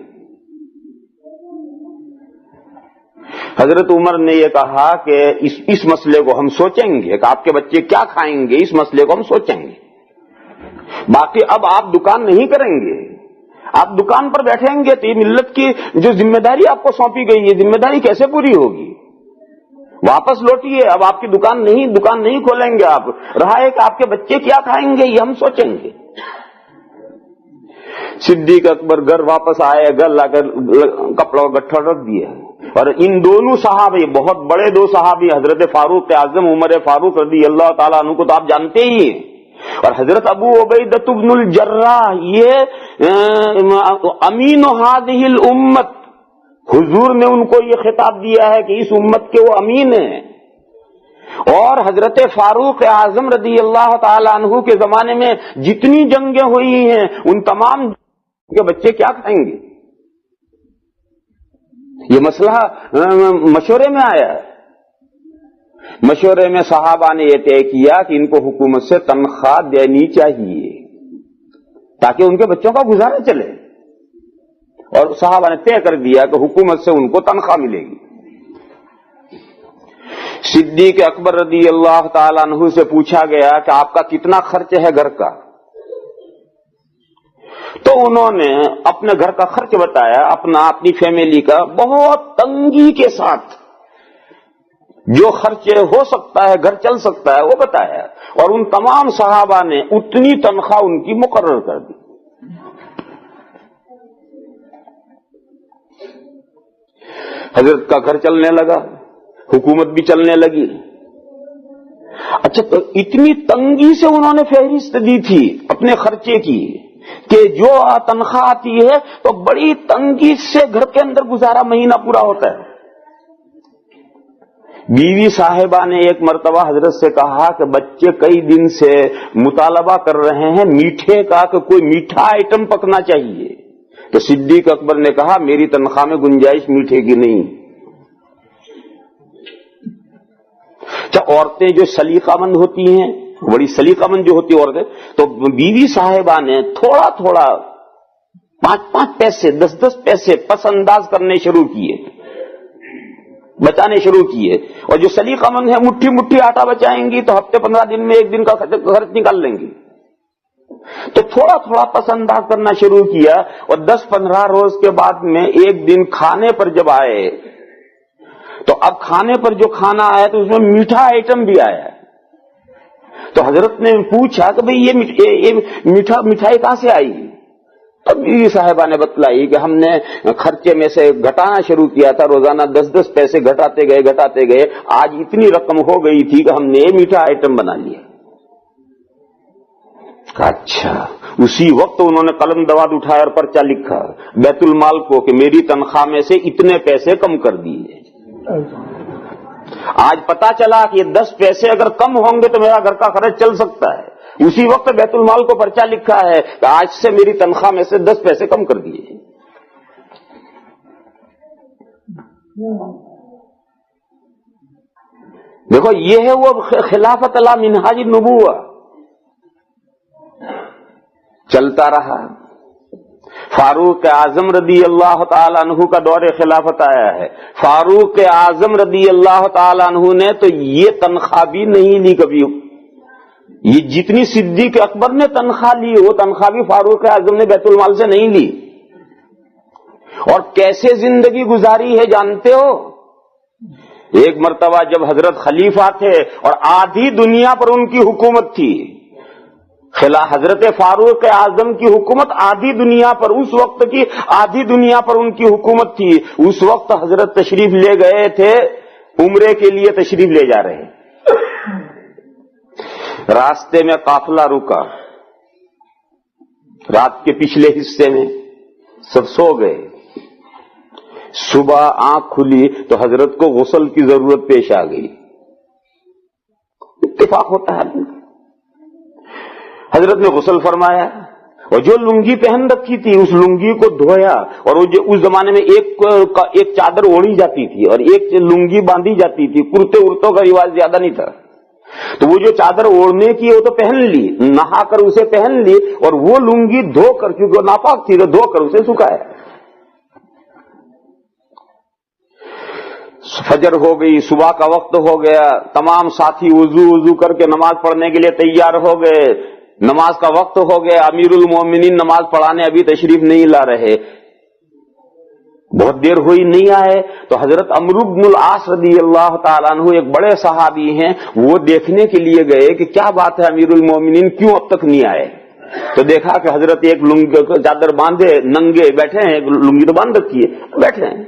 Speaker 2: حضرت عمر نے یہ کہا کہ اس مسئلے کو ہم سوچیں گے کہ آپ کے بچے کیا کھائیں گے، اس مسئلے کو ہم سوچیں گے، باقی اب آپ دکان نہیں کریں گے، آپ دکان پر بیٹھیں گے تو یہ ملت کی جو ذمہ داری آپ کو سونپی گئی ہے ذمہ داری کیسے پوری ہوگی؟ واپس لوٹیے، اب آپ کی دکان نہیں کھولیں گے آپ، رہا ہے کہ آپ کے بچے کیا کھائیں گے یہ ہم سوچیں گے۔ صدیق اکبر گھر واپس آئے، گھر لا کر کپڑوں کا گٹھا رکھ دیا، اور ان دونوں صحابی بہت بڑے 2 صحابی حضرت فاروق اعظم عمر فاروق رضی اللہ تعالیٰ عنہ کو تو آپ جانتے ہی ہیں، اور حضرت ابو عبیدہ بن الجراح یہ امین هذه الامت، حضور نے ان کو یہ خطاب دیا ہے کہ اس امت کے وہ امین ہیں، اور حضرت فاروق اعظم رضی اللہ تعالی عنہ کے زمانے میں جتنی جنگیں ہوئی ہیں ان تمام کے بچے کیا کھائیں گے؟ یہ مسئلہ مشورے میں آیا ہے، مشورے میں صحابہ نے یہ طے کیا کہ ان کو حکومت سے تنخواہ دینی چاہیے تاکہ ان کے بچوں کا گزارا چلے، اور صحابہ نے طے کر دیا کہ حکومت سے ان کو تنخواہ ملے گی۔ صدیق اکبر رضی اللہ تعالیٰ عنہ سے پوچھا گیا کہ آپ کا کتنا خرچ ہے گھر کا؟ تو انہوں نے اپنے گھر کا خرچ بتایا، اپنی فیملی کا بہت تنگی کے ساتھ جو خرچ ہو سکتا ہے گھر چل سکتا ہے وہ بتایا، اور ان تمام صحابہ نے اتنی تنخواہ ان کی مقرر کر دی۔ حضرت کا گھر چلنے لگا، حکومت بھی چلنے لگی۔ اچھا، تو اتنی تنگی سے انہوں نے فہرست دی تھی اپنے خرچے کی کہ جو تنخواہ آتی ہے تو بڑی تنگی سے گھر کے اندر گزارا مہینہ پورا ہوتا ہے۔ بیوی صاحبہ نے ایک مرتبہ حضرت سے کہا کہ بچے کئی دن سے مطالبہ کر رہے ہیں میٹھے کا کہ کوئی میٹھا آئٹم پکنا چاہیے، تو صدیق اکبر نے کہا میری تنخواہ میں گنجائش میٹھے کی نہیں۔ کیا عورتیں جو سلیقہ مند ہوتی ہیں، بڑی سلیقہ مند جو ہوتی عورتیں، تو بیوی صاحبہ نے تھوڑا تھوڑا 5 پیسے 10 پیسے پس انداز کرنے شروع کیے، بچانے شروع کیے، اور جو سلیقہ مند ہے مٹھی مٹھی آٹا بچائیں گی تو ہفتے 15 دن میں 1 دن کا خرچ نکال لیں گی، تو تھوڑا تھوڑا پس انداز کرنا شروع کیا، اور 10-15 روز کے بعد میں ایک دن کھانے پر جب آئے تو اب کھانے پر جو کھانا آیا تو اس میں میٹھا آئٹم بھی آیا، تو حضرت نے پوچھا کہ بھئی یہ مٹھائی کہاں سے آئی؟ تب بیوی صاحبہ نے بتلائی کہ ہم نے خرچے میں سے گھٹانا شروع کیا تھا، روزانہ 10 پیسے گھٹاتے گئے، آج اتنی رقم ہو گئی تھی کہ ہم نے یہ میٹھا آئٹم بنا لیا۔ اچھا، اسی وقت انہوں نے قلم دواد اٹھایا اور پرچہ لکھا بیت المال کو کہ میری تنخواہ میں سے اتنے پیسے کم کر دیے۔ آج پتا چلا کہ یہ 10 پیسے اگر کم ہوں گے تو میرا گھر کا خرچ چل سکتا ہے، اسی وقت بیت المال کو پرچہ لکھا ہے کہ آج سے میری تنخواہ میں سے 10 پیسے کم کر دیے۔ دیکھو یہ ہے وہ خلافت علی منہاج النبوہ، چلتا رہا۔ فاروق اعظم رضی اللہ تعالی عنہ کا دور خلافت آیا ہے، فاروق اعظم رضی اللہ تعالی عنہ نے تو یہ تنخواہ بھی نہیں لی کبھی، یہ جتنی صدیق اکبر نے تنخواہ لی وہ تنخواہ بھی فاروق اعظم نے بیت المال سے نہیں لی، اور کیسے زندگی گزاری ہے جانتے ہو؟ ایک مرتبہ جب حضرت خلیفہ تھے اور آدھی دنیا پر ان کی حکومت تھی، حضرت فاروق اعظم کی حکومت آدھی دنیا پر، اس وقت کی آدھی دنیا پر ان کی حکومت تھی. اس وقت حضرت تشریف لے گئے تھے، عمرے کے لیے تشریف لے جا رہے. راستے میں قافلہ رکا، رات کے پچھلے حصے میں سب سو گئے. صبح آنکھ کھلی تو حضرت کو غسل کی ضرورت پیش آ گئی. اتفاق ہوتا ہے. حضرت نے غسل فرمایا اور جو لنگی پہن رکھی تھی اس لنگی کو دھویا. اور وہ جو اس زمانے میں ایک چادر اوڑھی جاتی تھی اور ایک لنگی باندھی جاتی تھی، کرتے ارتوں کا رواج زیادہ نہیں تھا. تو وہ جو چادر اوڑھنے کی وہ تو پہن لی، نہا کر اسے پہن لی، اور وہ لنگی دھو کر، کیونکہ وہ ناپاک تھی تو دھو کر اسے سکھایا. فجر ہو گئی، صبح کا وقت ہو گیا، تمام ساتھی وضو کر کے نماز پڑھنے کے لیے تیار ہو گئے. نماز کا وقت ہو گیا، امیر المومنین نماز پڑھانے ابھی تشریف نہیں لا رہے. بہت دیر ہوئی نہیں آئے تو حضرت عمرو بن العاص رضی اللہ تعالیٰ عنہ ایک بڑے صحابی ہیں، وہ دیکھنے کے لیے گئے کہ کیا بات ہے امیر المومنین کیوں اب تک نہیں آئے. تو دیکھا کہ حضرت ایک لنگی چادر باندھے ننگے بیٹھے ہیں، لنگی تو باندھ رکھی ہے بیٹھے ہیں.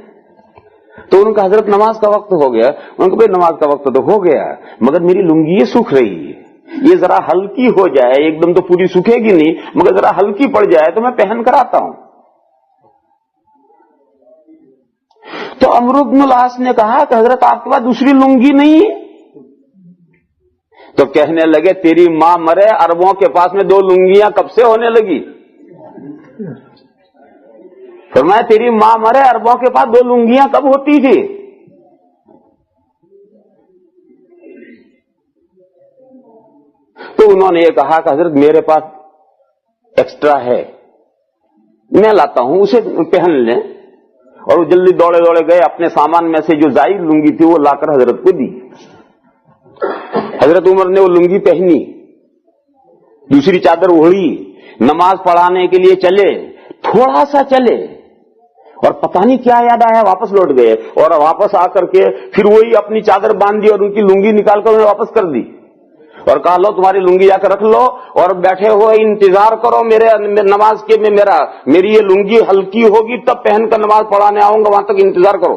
Speaker 2: تو ان کا حضرت نماز کا وقت ہو گیا. ان کو بھائی نماز کا وقت تو ہو گیا مگر میری لنگی یہ سوکھ رہی ہے، یہ ذرا ہلکی ہو جائے، ایک دم تو پوری سوکھے گی نہیں مگر ذرا ہلکی پڑ جائے تو میں پہن کر آتا ہوں. تو عمرو بن العاص نے کہا کہ حضرت آپ کے پاس دوسری لنگی نہیں ہے؟ تو کہنے لگے تیری ماں مرے، عربوں کے پاس میں 2 لنگیاں کب سے ہونے لگی. فرمایا تیری ماں مرے، عربوں کے پاس 2 لنگیاں کب ہوتی تھی. تو انہوں نے یہ کہا کہ حضرت میرے پاس ایکسٹرا ہے، میں لاتا ہوں اسے پہن لیں. اور وہ جلدی دوڑے گئے، اپنے سامان میں سے جو زائد لنگی تھی وہ لا کر حضرت کو دی. حضرت عمر نے وہ لنگی پہنی، دوسری چادر اوڑھی، نماز پڑھانے کے لیے چلے. تھوڑا سا چلے اور پتہ نہیں کیا یاد آیا، واپس لوٹ گئے. اور واپس آ کر کے پھر وہی اپنی چادر باندھ دی اور ان کی لنگی نکال کر انہیں واپس کر دی اور کہا لو تمہاری لنگی جا کر رکھ لو اور بیٹھے ہوئے انتظار کرو میرے نماز کے میں میری یہ لنگی ہلکی ہوگی تب پہن کر نماز پڑھانے آؤں گا، وہاں تک انتظار کرو.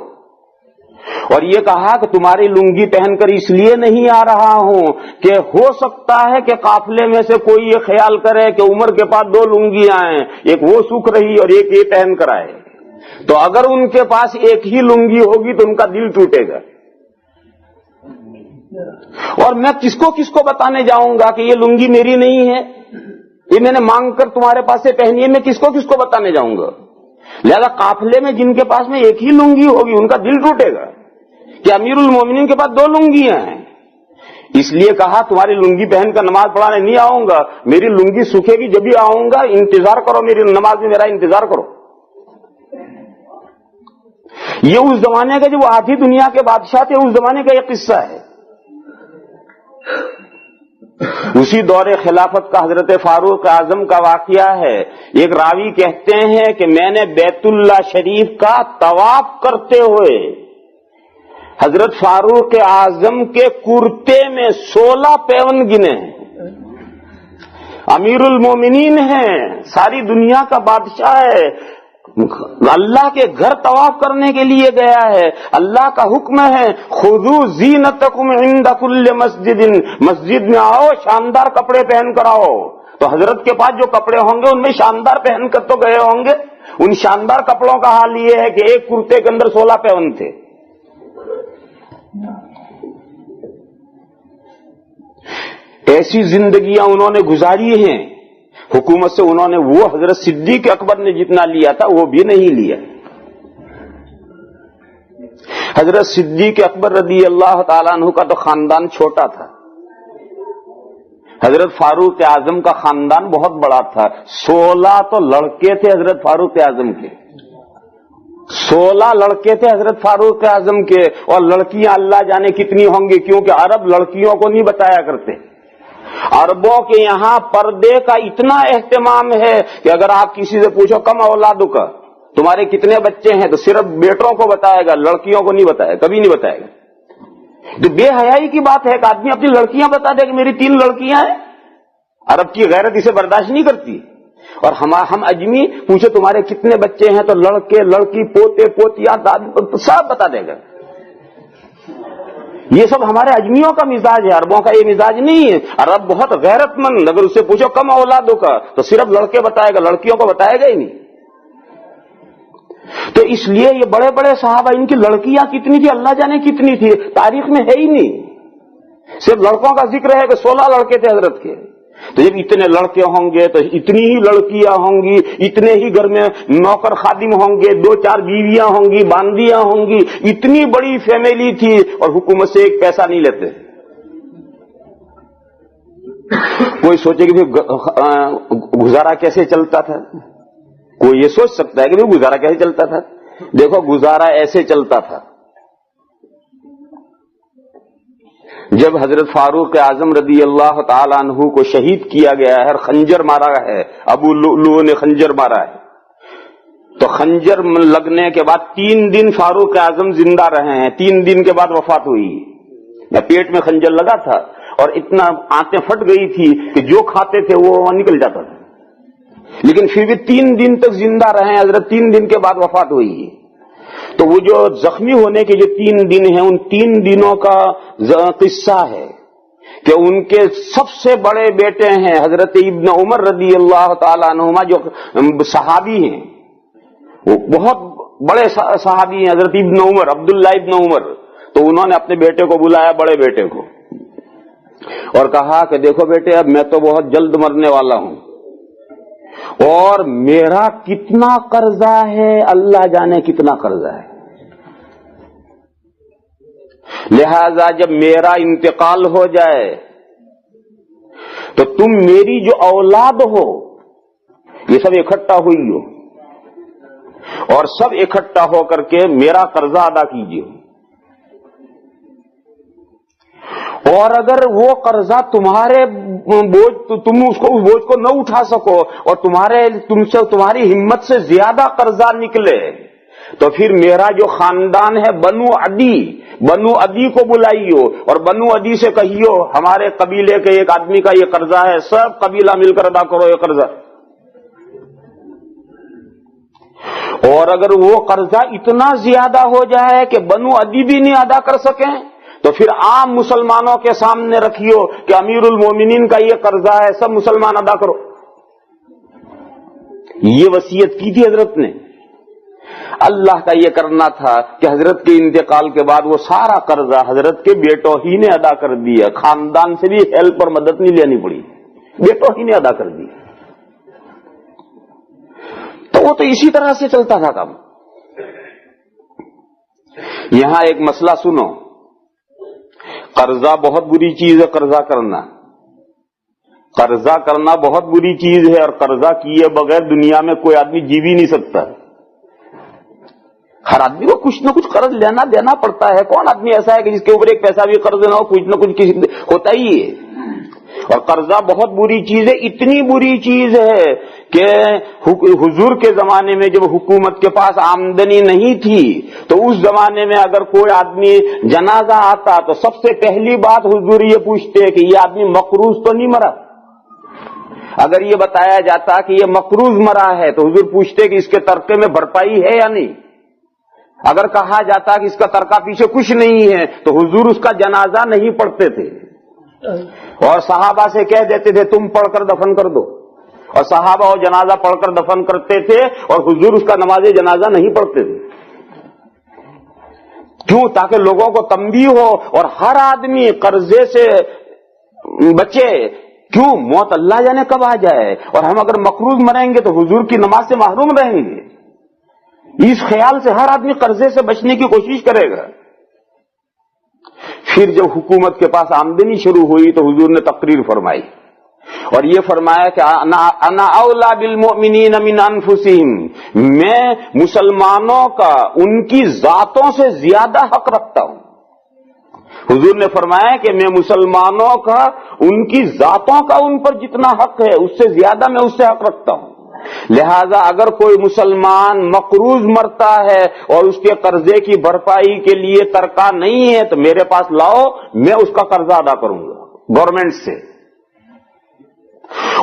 Speaker 2: اور یہ کہا کہ تمہاری لنگی پہن کر اس لیے نہیں آ رہا ہوں کہ ہو سکتا ہے کہ قافلے میں سے کوئی یہ خیال کرے کہ عمر کے پاس 2 لنگیاں ہیں، ایک وہ سوکھ رہی اور ایک یہ پہن کر آئے. تو اگر ان کے پاس ایک ہی لنگی ہوگی تو ان کا دل ٹوٹے گا. اور میں کس کو بتانے جاؤں گا کہ یہ لنگی میری نہیں ہے، یہ میں نے مانگ کر تمہارے پاس سے پہنی ہے، میں کس کو بتانے جاؤں گا. لہذا قافلے میں جن کے پاس میں ایک ہی لنگی ہوگی ان کا دل ٹوٹے گا کہ امیر المومنین کے پاس 2 لنگیاں ہیں. اس لیے کہا تمہاری لنگی پہن کر نماز پڑھانے نہیں آؤں گا، میری لنگی سوکھے گی جب بھی آؤں گا، انتظار کرو، میری نماز میں میرا انتظار کرو. یہ اس زمانے کا جو وہ آدھی دنیا کے بادشاہ تھے اس زمانے کا یہ قصہ ہے. اسی دور خلافت کا حضرت فاروق اعظم کا واقعہ ہے. ایک راوی کہتے ہیں کہ میں نے بیت اللہ شریف کا طواف کرتے ہوئے حضرت فاروق اعظم کے کرتے میں 16 پیون گنے ہیں. امیر المومنین ہیں، ساری دنیا کا بادشاہ ہے، اللہ کے گھر طواف کرنے کے لیے گیا ہے. اللہ کا حکم ہے خذوا زینتکم عند کل مسجد، مسجد میں آؤ شاندار کپڑے پہن کر آؤ. تو حضرت کے پاس جو کپڑے ہوں گے ان میں شاندار پہن کر تو گئے ہوں گے. ان شاندار کپڑوں کا حال یہ ہے کہ ایک کرتے کے اندر 16 پیون تھے. ایسی زندگیاں انہوں نے گزاری ہیں. حکومت سے انہوں نے وہ حضرت صدیق اکبر نے جتنا لیا تھا وہ بھی نہیں لیا. حضرت صدیق اکبر رضی اللہ تعالیٰ عنہ کا تو خاندان چھوٹا تھا. حضرت فاروق اعظم کا خاندان بہت بڑا تھا. 16 تو لڑکے تھے حضرت فاروق اعظم کے، 16 لڑکے تھے حضرت فاروق اعظم کے. اور لڑکیاں اللہ جانے کتنی ہوں گی، کیونکہ عرب لڑکیوں کو نہیں بتایا کرتے. عربوں کے یہاں پردے کا اتنا اہتمام ہے کہ اگر آپ کسی سے پوچھو کم اولادوں کا، تمہارے کتنے بچے ہیں، تو صرف بیٹوں کو بتائے گا، لڑکیوں کو نہیں بتائے، کبھی نہیں بتائے گا. تو بے حیائی کی بات ہے کہ آدمی اپنی لڑکیاں بتا دے کہ میری 3 لڑکیاں ہیں. عرب کی غیرت اسے برداشت نہیں کرتی. اور ہم اجمی پوچھے تمہارے کتنے بچے ہیں تو لڑکے لڑکی پوتے پوتیاں سب بتا دے گا. یہ سب ہمارے اجمیوں کا مزاج ہے، عربوں کا یہ مزاج نہیں ہے. عرب بہت غیرت مند، اگر اس سے پوچھو کم اولادوں کا تو صرف لڑکے بتائے گا، لڑکیوں کو بتائے گا ہی نہیں. تو اس لیے یہ بڑے بڑے صحابہ ان کی لڑکیاں کتنی تھی اللہ جانے کتنی تھی، تاریخ میں ہے ہی نہیں. صرف لڑکوں کا ذکر ہے کہ 16 لڑکے تھے حضرت کے. تو جب اتنے لڑکے ہوں گے تو اتنی ہی لڑکیاں ہوں گی، اتنے ہی گھر میں نوکر خادم ہوں گے، 2-4 بیویاں ہوں گی، باندیاں ہوں گی. اتنی بڑی فیملی تھی اور حکومت سے ایک پیسہ نہیں لیتے. کوئی سوچے کہ گزارا کیسے چلتا تھا؟ کوئی یہ سوچ سکتا ہے کہ گزارا کیسے چلتا تھا؟ دیکھو گزارا ایسے چلتا تھا. جب حضرت فاروق اعظم رضی اللہ تعالیٰ عنہ کو شہید کیا گیا ہے، خنجر مارا ہے، ابو لؤلؤ نے خنجر مارا ہے، تو خنجر لگنے کے بعد 3 دن فاروق اعظم زندہ رہے ہیں. 3 دن کے بعد وفات ہوئی. پیٹ میں خنجر لگا تھا اور اتنا آنتیں پھٹ گئی تھی کہ جو کھاتے تھے وہ نکل جاتا تھا، لیکن پھر بھی 3 دن تک زندہ رہے حضرت. 3 دن کے بعد وفات ہوئی. تو وہ جو زخمی ہونے کے جو 3 دن ہیں، ان 3 دنوں کا قصہ ہے کہ ان کے سب سے بڑے بیٹے ہیں حضرت ابن عمر رضی اللہ تعالیٰ عنہما، جو صحابی ہیں، وہ بہت بڑے صحابی ہیں حضرت ابن عمر، عبداللہ ابن عمر. تو انہوں نے اپنے بیٹے کو بلایا، بڑے بیٹے کو، اور کہا کہ دیکھو بیٹے اب میں تو بہت جلد مرنے والا ہوں اور میرا کتنا قرضہ ہے اللہ جانے کتنا قرضہ ہے. لہذا جب میرا انتقال ہو جائے تو تم میری جو اولاد ہو یہ سب اکٹھا ہوئی ہو اور سب اکٹھا ہو کر کے میرا قرضہ ادا کیجیے. اور اگر وہ قرضہ تمہارے بوجھ، تم اس بوجھ کو نہ اٹھا سکو اور تمہاری ہمت سے زیادہ قرضہ نکلے تو پھر میرا جو خاندان ہے بنو عدی کو بلائیو اور بنو عدی سے کہیو ہمارے قبیلے کے ایک آدمی کا یہ قرضہ ہے، سب قبیلہ مل کر ادا کرو یہ قرضہ. اور اگر وہ قرضہ اتنا زیادہ ہو جائے کہ بنو عدی بھی نہیں ادا کر سکیں تو پھر عام مسلمانوں کے سامنے رکھیو کہ امیر المومنین کا یہ قرضہ ہے، سب مسلمان ادا کرو. یہ وصیت کی تھی حضرت نے. اللہ کا یہ کرنا تھا کہ حضرت کے انتقال کے بعد وہ سارا قرضہ حضرت کے بیٹوں ہی نے ادا کر دیا. خاندان سے بھی ہیلپ اور مدد نہیں لینی پڑی، بیٹوں ہی نے ادا کر دیا. تو وہ تو اسی طرح سے چلتا تھا کام. یہاں ایک مسئلہ سنو، قرضہ بہت بری چیز ہے. قرضہ کرنا بہت بری چیز ہے اور قرضہ کیے بغیر دنیا میں کوئی آدمی جی بھی نہیں سکتا. ہر آدمی کو کچھ نہ کچھ قرض لینا دینا پڑتا ہے. کون آدمی ایسا ہے کہ جس کے اوپر ایک پیسہ بھی قرض نہ ہو؟ کچھ نہ کچھ ہوتا ہی ہے. اور قرضہ بہت بری چیز ہے. اتنی بری چیز ہے کہ حضور کے زمانے میں جب حکومت کے پاس آمدنی نہیں تھی تو اس زمانے میں اگر کوئی آدمی جنازہ آتا تو سب سے پہلی بات حضور یہ پوچھتے کہ یہ آدمی مقروض تو نہیں مرا. اگر یہ بتایا جاتا کہ یہ مقروض مرا ہے تو حضور پوچھتے کہ اس کے ترکے میں بھرپائی ہے یا نہیں. اگر کہا جاتا کہ اس کا ترکہ پیچھے کچھ نہیں ہے تو حضور اس کا جنازہ نہیں پڑھتے تھے اور صحابہ سے کہہ دیتے تھے تم پڑھ کر دفن کر دو. اور صحابہ وہ جنازہ پڑھ کر دفن کرتے تھے اور حضور اس کا نماز جنازہ نہیں پڑھتے تھے. کیوں؟ تاکہ لوگوں کو تنبیہ ہو اور ہر آدمی قرضے سے بچے. کیوں؟ موت اللہ جانے کب آ جائے اور ہم اگر مقروض مریں گے تو حضور کی نماز سے محروم رہیں گے. اس خیال سے ہر آدمی قرضے سے بچنے کی کوشش کرے گا. پھر جب حکومت کے پاس آمدنی شروع ہوئی تو حضور نے تقریر فرمائی اور یہ فرمایا کہ انا اولا بالمؤمنین من انفسہم، میں مسلمانوں کا ان کی ذاتوں سے زیادہ حق رکھتا ہوں. حضور نے فرمایا کہ میں مسلمانوں کا ان کی ذاتوں کا ان پر جتنا حق ہے اس سے زیادہ میں اس سے حق رکھتا ہوں. لہذا اگر کوئی مسلمان مقروض مرتا ہے اور اس کے قرضے کی بھرپائی کے لیے ترکہ نہیں ہے تو میرے پاس لاؤ، میں اس کا قرضہ ادا کروں گا گورنمنٹ سے.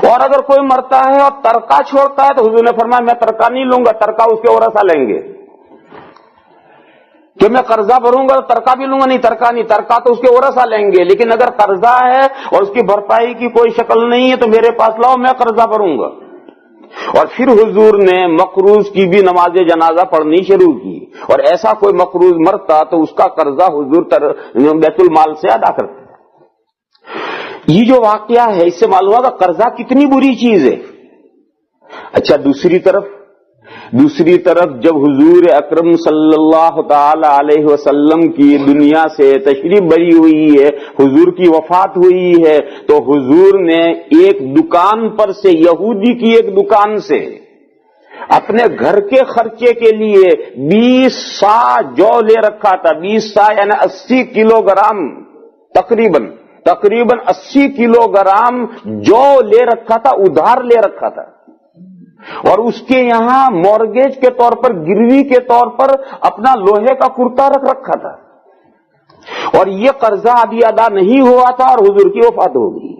Speaker 2: اور اگر کوئی مرتا ہے اور ترکہ چھوڑتا ہے تو حضور نے فرمایا میں ترکہ نہیں لوں گا، ترکہ اس کے ورثہ لیں گے، کہ میں قرضہ بھروں گا تو ترکہ بھی لوں گا، نہیں ترکہ نہیں، ترکہ تو اس کے ورثہ لیں گے، لیکن اگر قرضہ ہے اور اس کی بھرپائی کی کوئی شکل نہیں ہے تو میرے پاس لاؤ، میں قرضہ بھروں گا۔ اور پھر حضور نے مقروض کی بھی نماز جنازہ پڑھنی شروع کی، اور ایسا کوئی مقروض مرتا تو اس کا قرضہ حضور بیت المال سے ادا کرتے۔ یہ جو واقعہ ہے اس سے معلوم ہوگا قرضہ کتنی بری چیز ہے۔ اچھا، دوسری طرف جب حضور اکرم صلی اللہ تعالی علیہ وسلم کی دنیا سے تشریف بری ہوئی ہے، حضور کی وفات ہوئی ہے، تو حضور نے ایک دکان پر سے، یہودی کی ایک دکان سے اپنے گھر کے خرچے کے لیے 20 سا جو لے رکھا تھا، 20 سا یعنی 80 کلو گرام، تقریباً 80 کلو گرام جو لے رکھا تھا، ادھار لے رکھا تھا، اور اس کے یہاں مورگیج کے طور پر، گروی کے طور پر اپنا لوہے کا کرتا رکھ رکھا تھا، اور یہ قرضہ ابھی ادا نہیں ہوا تھا اور حضور کی وفات ہو گئی۔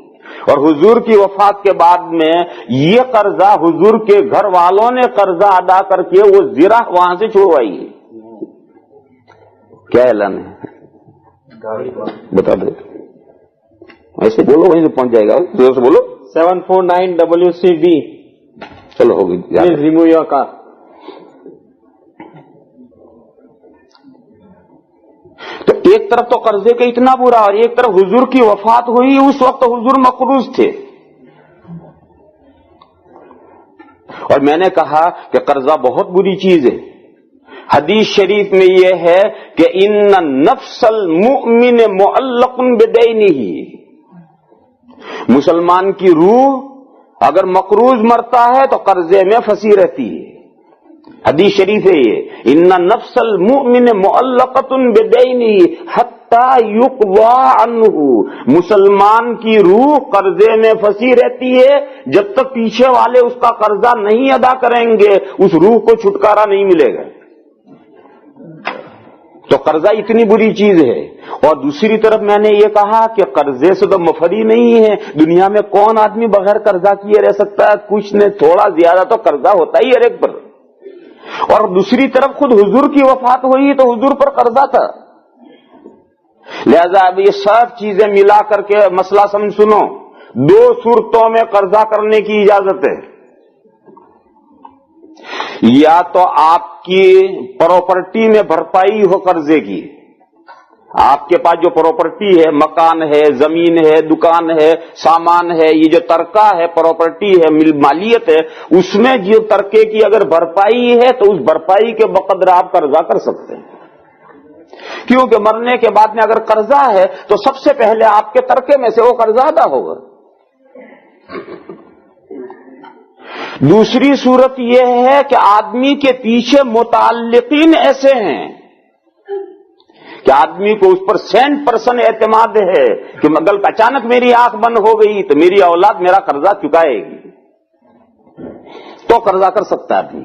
Speaker 2: اور حضور کی وفات کے بعد میں یہ قرضہ حضور کے گھر والوں نے قرضہ ادا کر کے وہ زرہ وہاں سے چھڑوائی ہے۔ کیا اعلان ہے بتا دے، ایسے بولو وہیں سے پہنچ جائے گا، زور سے بولو۔
Speaker 3: 749 WCB،
Speaker 2: چلو ہوگی،
Speaker 3: پلیز ریموو یور کار۔
Speaker 2: تو ایک طرف تو قرضے کا اتنا برا، اور ایک طرف حضور کی وفات ہوئی، اس وقت حضور مقروض تھے۔ اور میں نے کہا کہ قرضہ بہت بری چیز ہے۔ حدیث شریف میں یہ ہے کہ ان نفس المؤمن معلق بدینہ، مسلمان کی روح اگر مقروض مرتا ہے تو قرضے میں پھنسی رہتی ہے۔ حدیث شریف ہے یہ، ان نفس المؤمن معلقۃ بدینہ حتی یقضی عنہ، مسلمان کی روح قرضے میں پھنسی رہتی ہے جب تک پیچھے والے اس کا قرضہ نہیں ادا کریں گے، اس روح کو چھٹکارا نہیں ملے گا۔ تو قرضہ اتنی بری چیز ہے۔ اور دوسری طرف میں نے یہ کہا کہ قرضے سے تو مفری نہیں ہے، دنیا میں کون آدمی بغیر قرضہ کیے رہ سکتا ہے؟ کچھ نے تھوڑا زیادہ تو قرضہ ہوتا ہی ہر ایک پر۔ اور دوسری طرف خود حضور کی وفات ہوئی تو حضور پر قرضہ تھا، لہذا اب یہ سب چیزیں ملا کر کے مسئلہ سنو، 2 صورتوں میں قرضہ کرنے کی اجازت ہے۔ یا تو آپ کی پراپرٹی میں بھرپائی ہو قرضے کی، آپ کے پاس جو پراپرٹی ہے، مکان ہے، زمین ہے، دکان ہے، سامان ہے، یہ جو ترکہ ہے، پراپرٹی ہے، مالیت ہے، اس میں جو ترکے کی اگر بھرپائی ہے تو اس بھرپائی کے بقدر آپ قرضہ کر سکتے ہیں، کیونکہ مرنے کے بعد میں اگر قرضہ ہے تو سب سے پہلے آپ کے ترکے میں سے وہ قرضہ ادا ہوگا۔ دوسری صورت یہ ہے کہ آدمی کے پیچھے متعلقین ایسے ہیں کہ آدمی کو اس پر 100% اعتماد ہے کہ اگر اچانک میری آنکھ بند ہو گئی تو میری اولاد میرا قرضہ چکائے گی، تو قرضہ کر سکتا ہے آدمی۔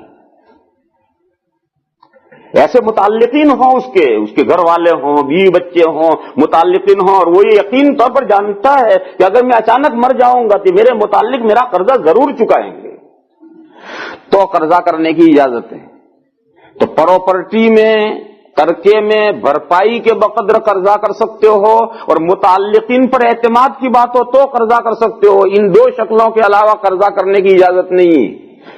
Speaker 2: ایسے متعلقین ہوں، اس کے گھر والے ہوں، بیوی بچے ہوں، متعلقین ہوں، اور وہ یہ یقین طور پر جانتا ہے کہ اگر میں اچانک مر جاؤں گا تو میرے متعلق میرا قرضہ ضرور چکائیں گے، تو قرضہ کرنے کی اجازت ہے۔ تو پراپرٹی میں، ترکے میں بھرپائی کے بقدر قرضہ کر سکتے ہو، اور متعلقین پر اعتماد کی بات ہو تو قرضہ کر سکتے ہو۔ ان 2 شکلوں کے علاوہ قرضہ کرنے کی اجازت نہیں۔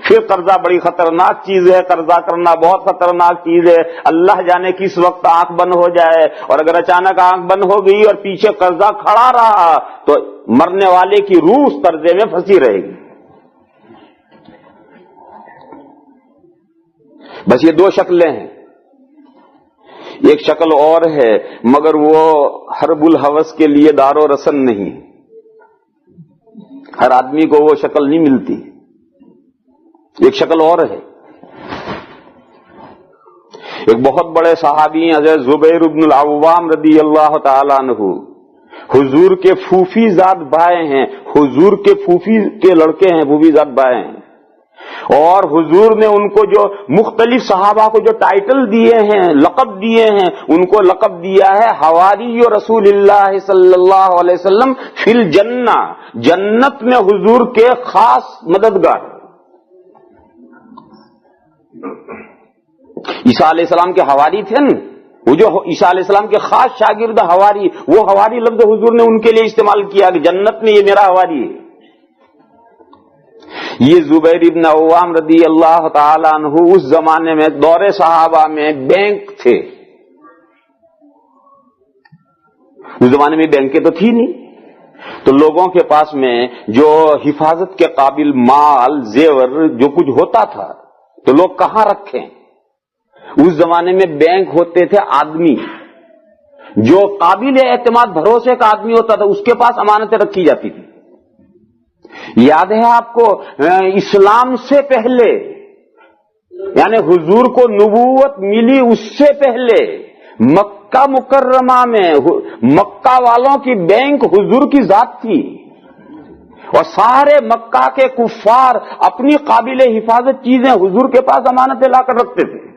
Speaker 2: پھر قرضہ بڑی خطرناک چیز ہے، قرضہ کرنا بہت خطرناک چیز ہے۔ اللہ جانے کس وقت آنکھ بند ہو جائے، اور اگر اچانک آنکھ بند ہو گئی اور پیچھے قرضہ کھڑا رہا تو مرنے والے کی روح اس قرضے میں پھنسی رہے گی۔ بس یہ 2 شکلیں ہیں۔ ایک شکل اور ہے، مگر وہ حرب الحوث کے لیے دار و رسن نہیں، ہر آدمی کو وہ شکل نہیں ملتی۔ ایک شکل اور ہے، ایک بہت بڑے صحابی حضرت زبیر بن العوام رضی اللہ تعالی عنہ، حضور کے پھوپھی زاد بھائی ہیں، حضور کے پھوپھی کے لڑکے ہیں، پھوپھی زاد بھائی ہیں، اور حضور نے ان کو جو مختلف صحابہ کو جو ٹائٹل دیے ہیں، لقب دیے ہیں، ان کو لقب دیا ہے حواری رسول اللہ صلی اللہ علیہ وسلم فی الجنہ، جنت میں حضور کے خاص مددگار۔ عیسیٰ علیہ السلام کے حواری تھے نا، وہ جو عیسیٰ علیہ السلام کے خاص شاگرد حواری، وہ حواری لفظ حضور نے ان کے لیے استعمال کیا کہ جنت میں یہ میرا حواری ہے۔ یہ زبیر ابن عوام رضی اللہ تعالی عنہ اس زمانے میں دور صحابہ میں بینک تھے۔ اس زمانے میں بینکیں تو تھی نہیں، تو لوگوں کے پاس میں جو حفاظت کے قابل مال زیور جو کچھ ہوتا تھا تو لوگ کہاں رکھیں؟ اس زمانے میں بینک ہوتے تھے آدمی، جو قابل اعتماد بھروسے کا آدمی ہوتا تھا اس کے پاس امانتیں رکھی جاتی تھی۔ یاد ہے آپ کو اسلام سے پہلے، یعنی حضور کو نبوت ملی اس سے پہلے مکہ مکرمہ میں مکہ والوں کی بینک حضور کی ذات تھی، اور سارے مکہ کے کفار اپنی قابل حفاظت چیزیں حضور کے پاس امانتیں لا کر رکھتے تھے۔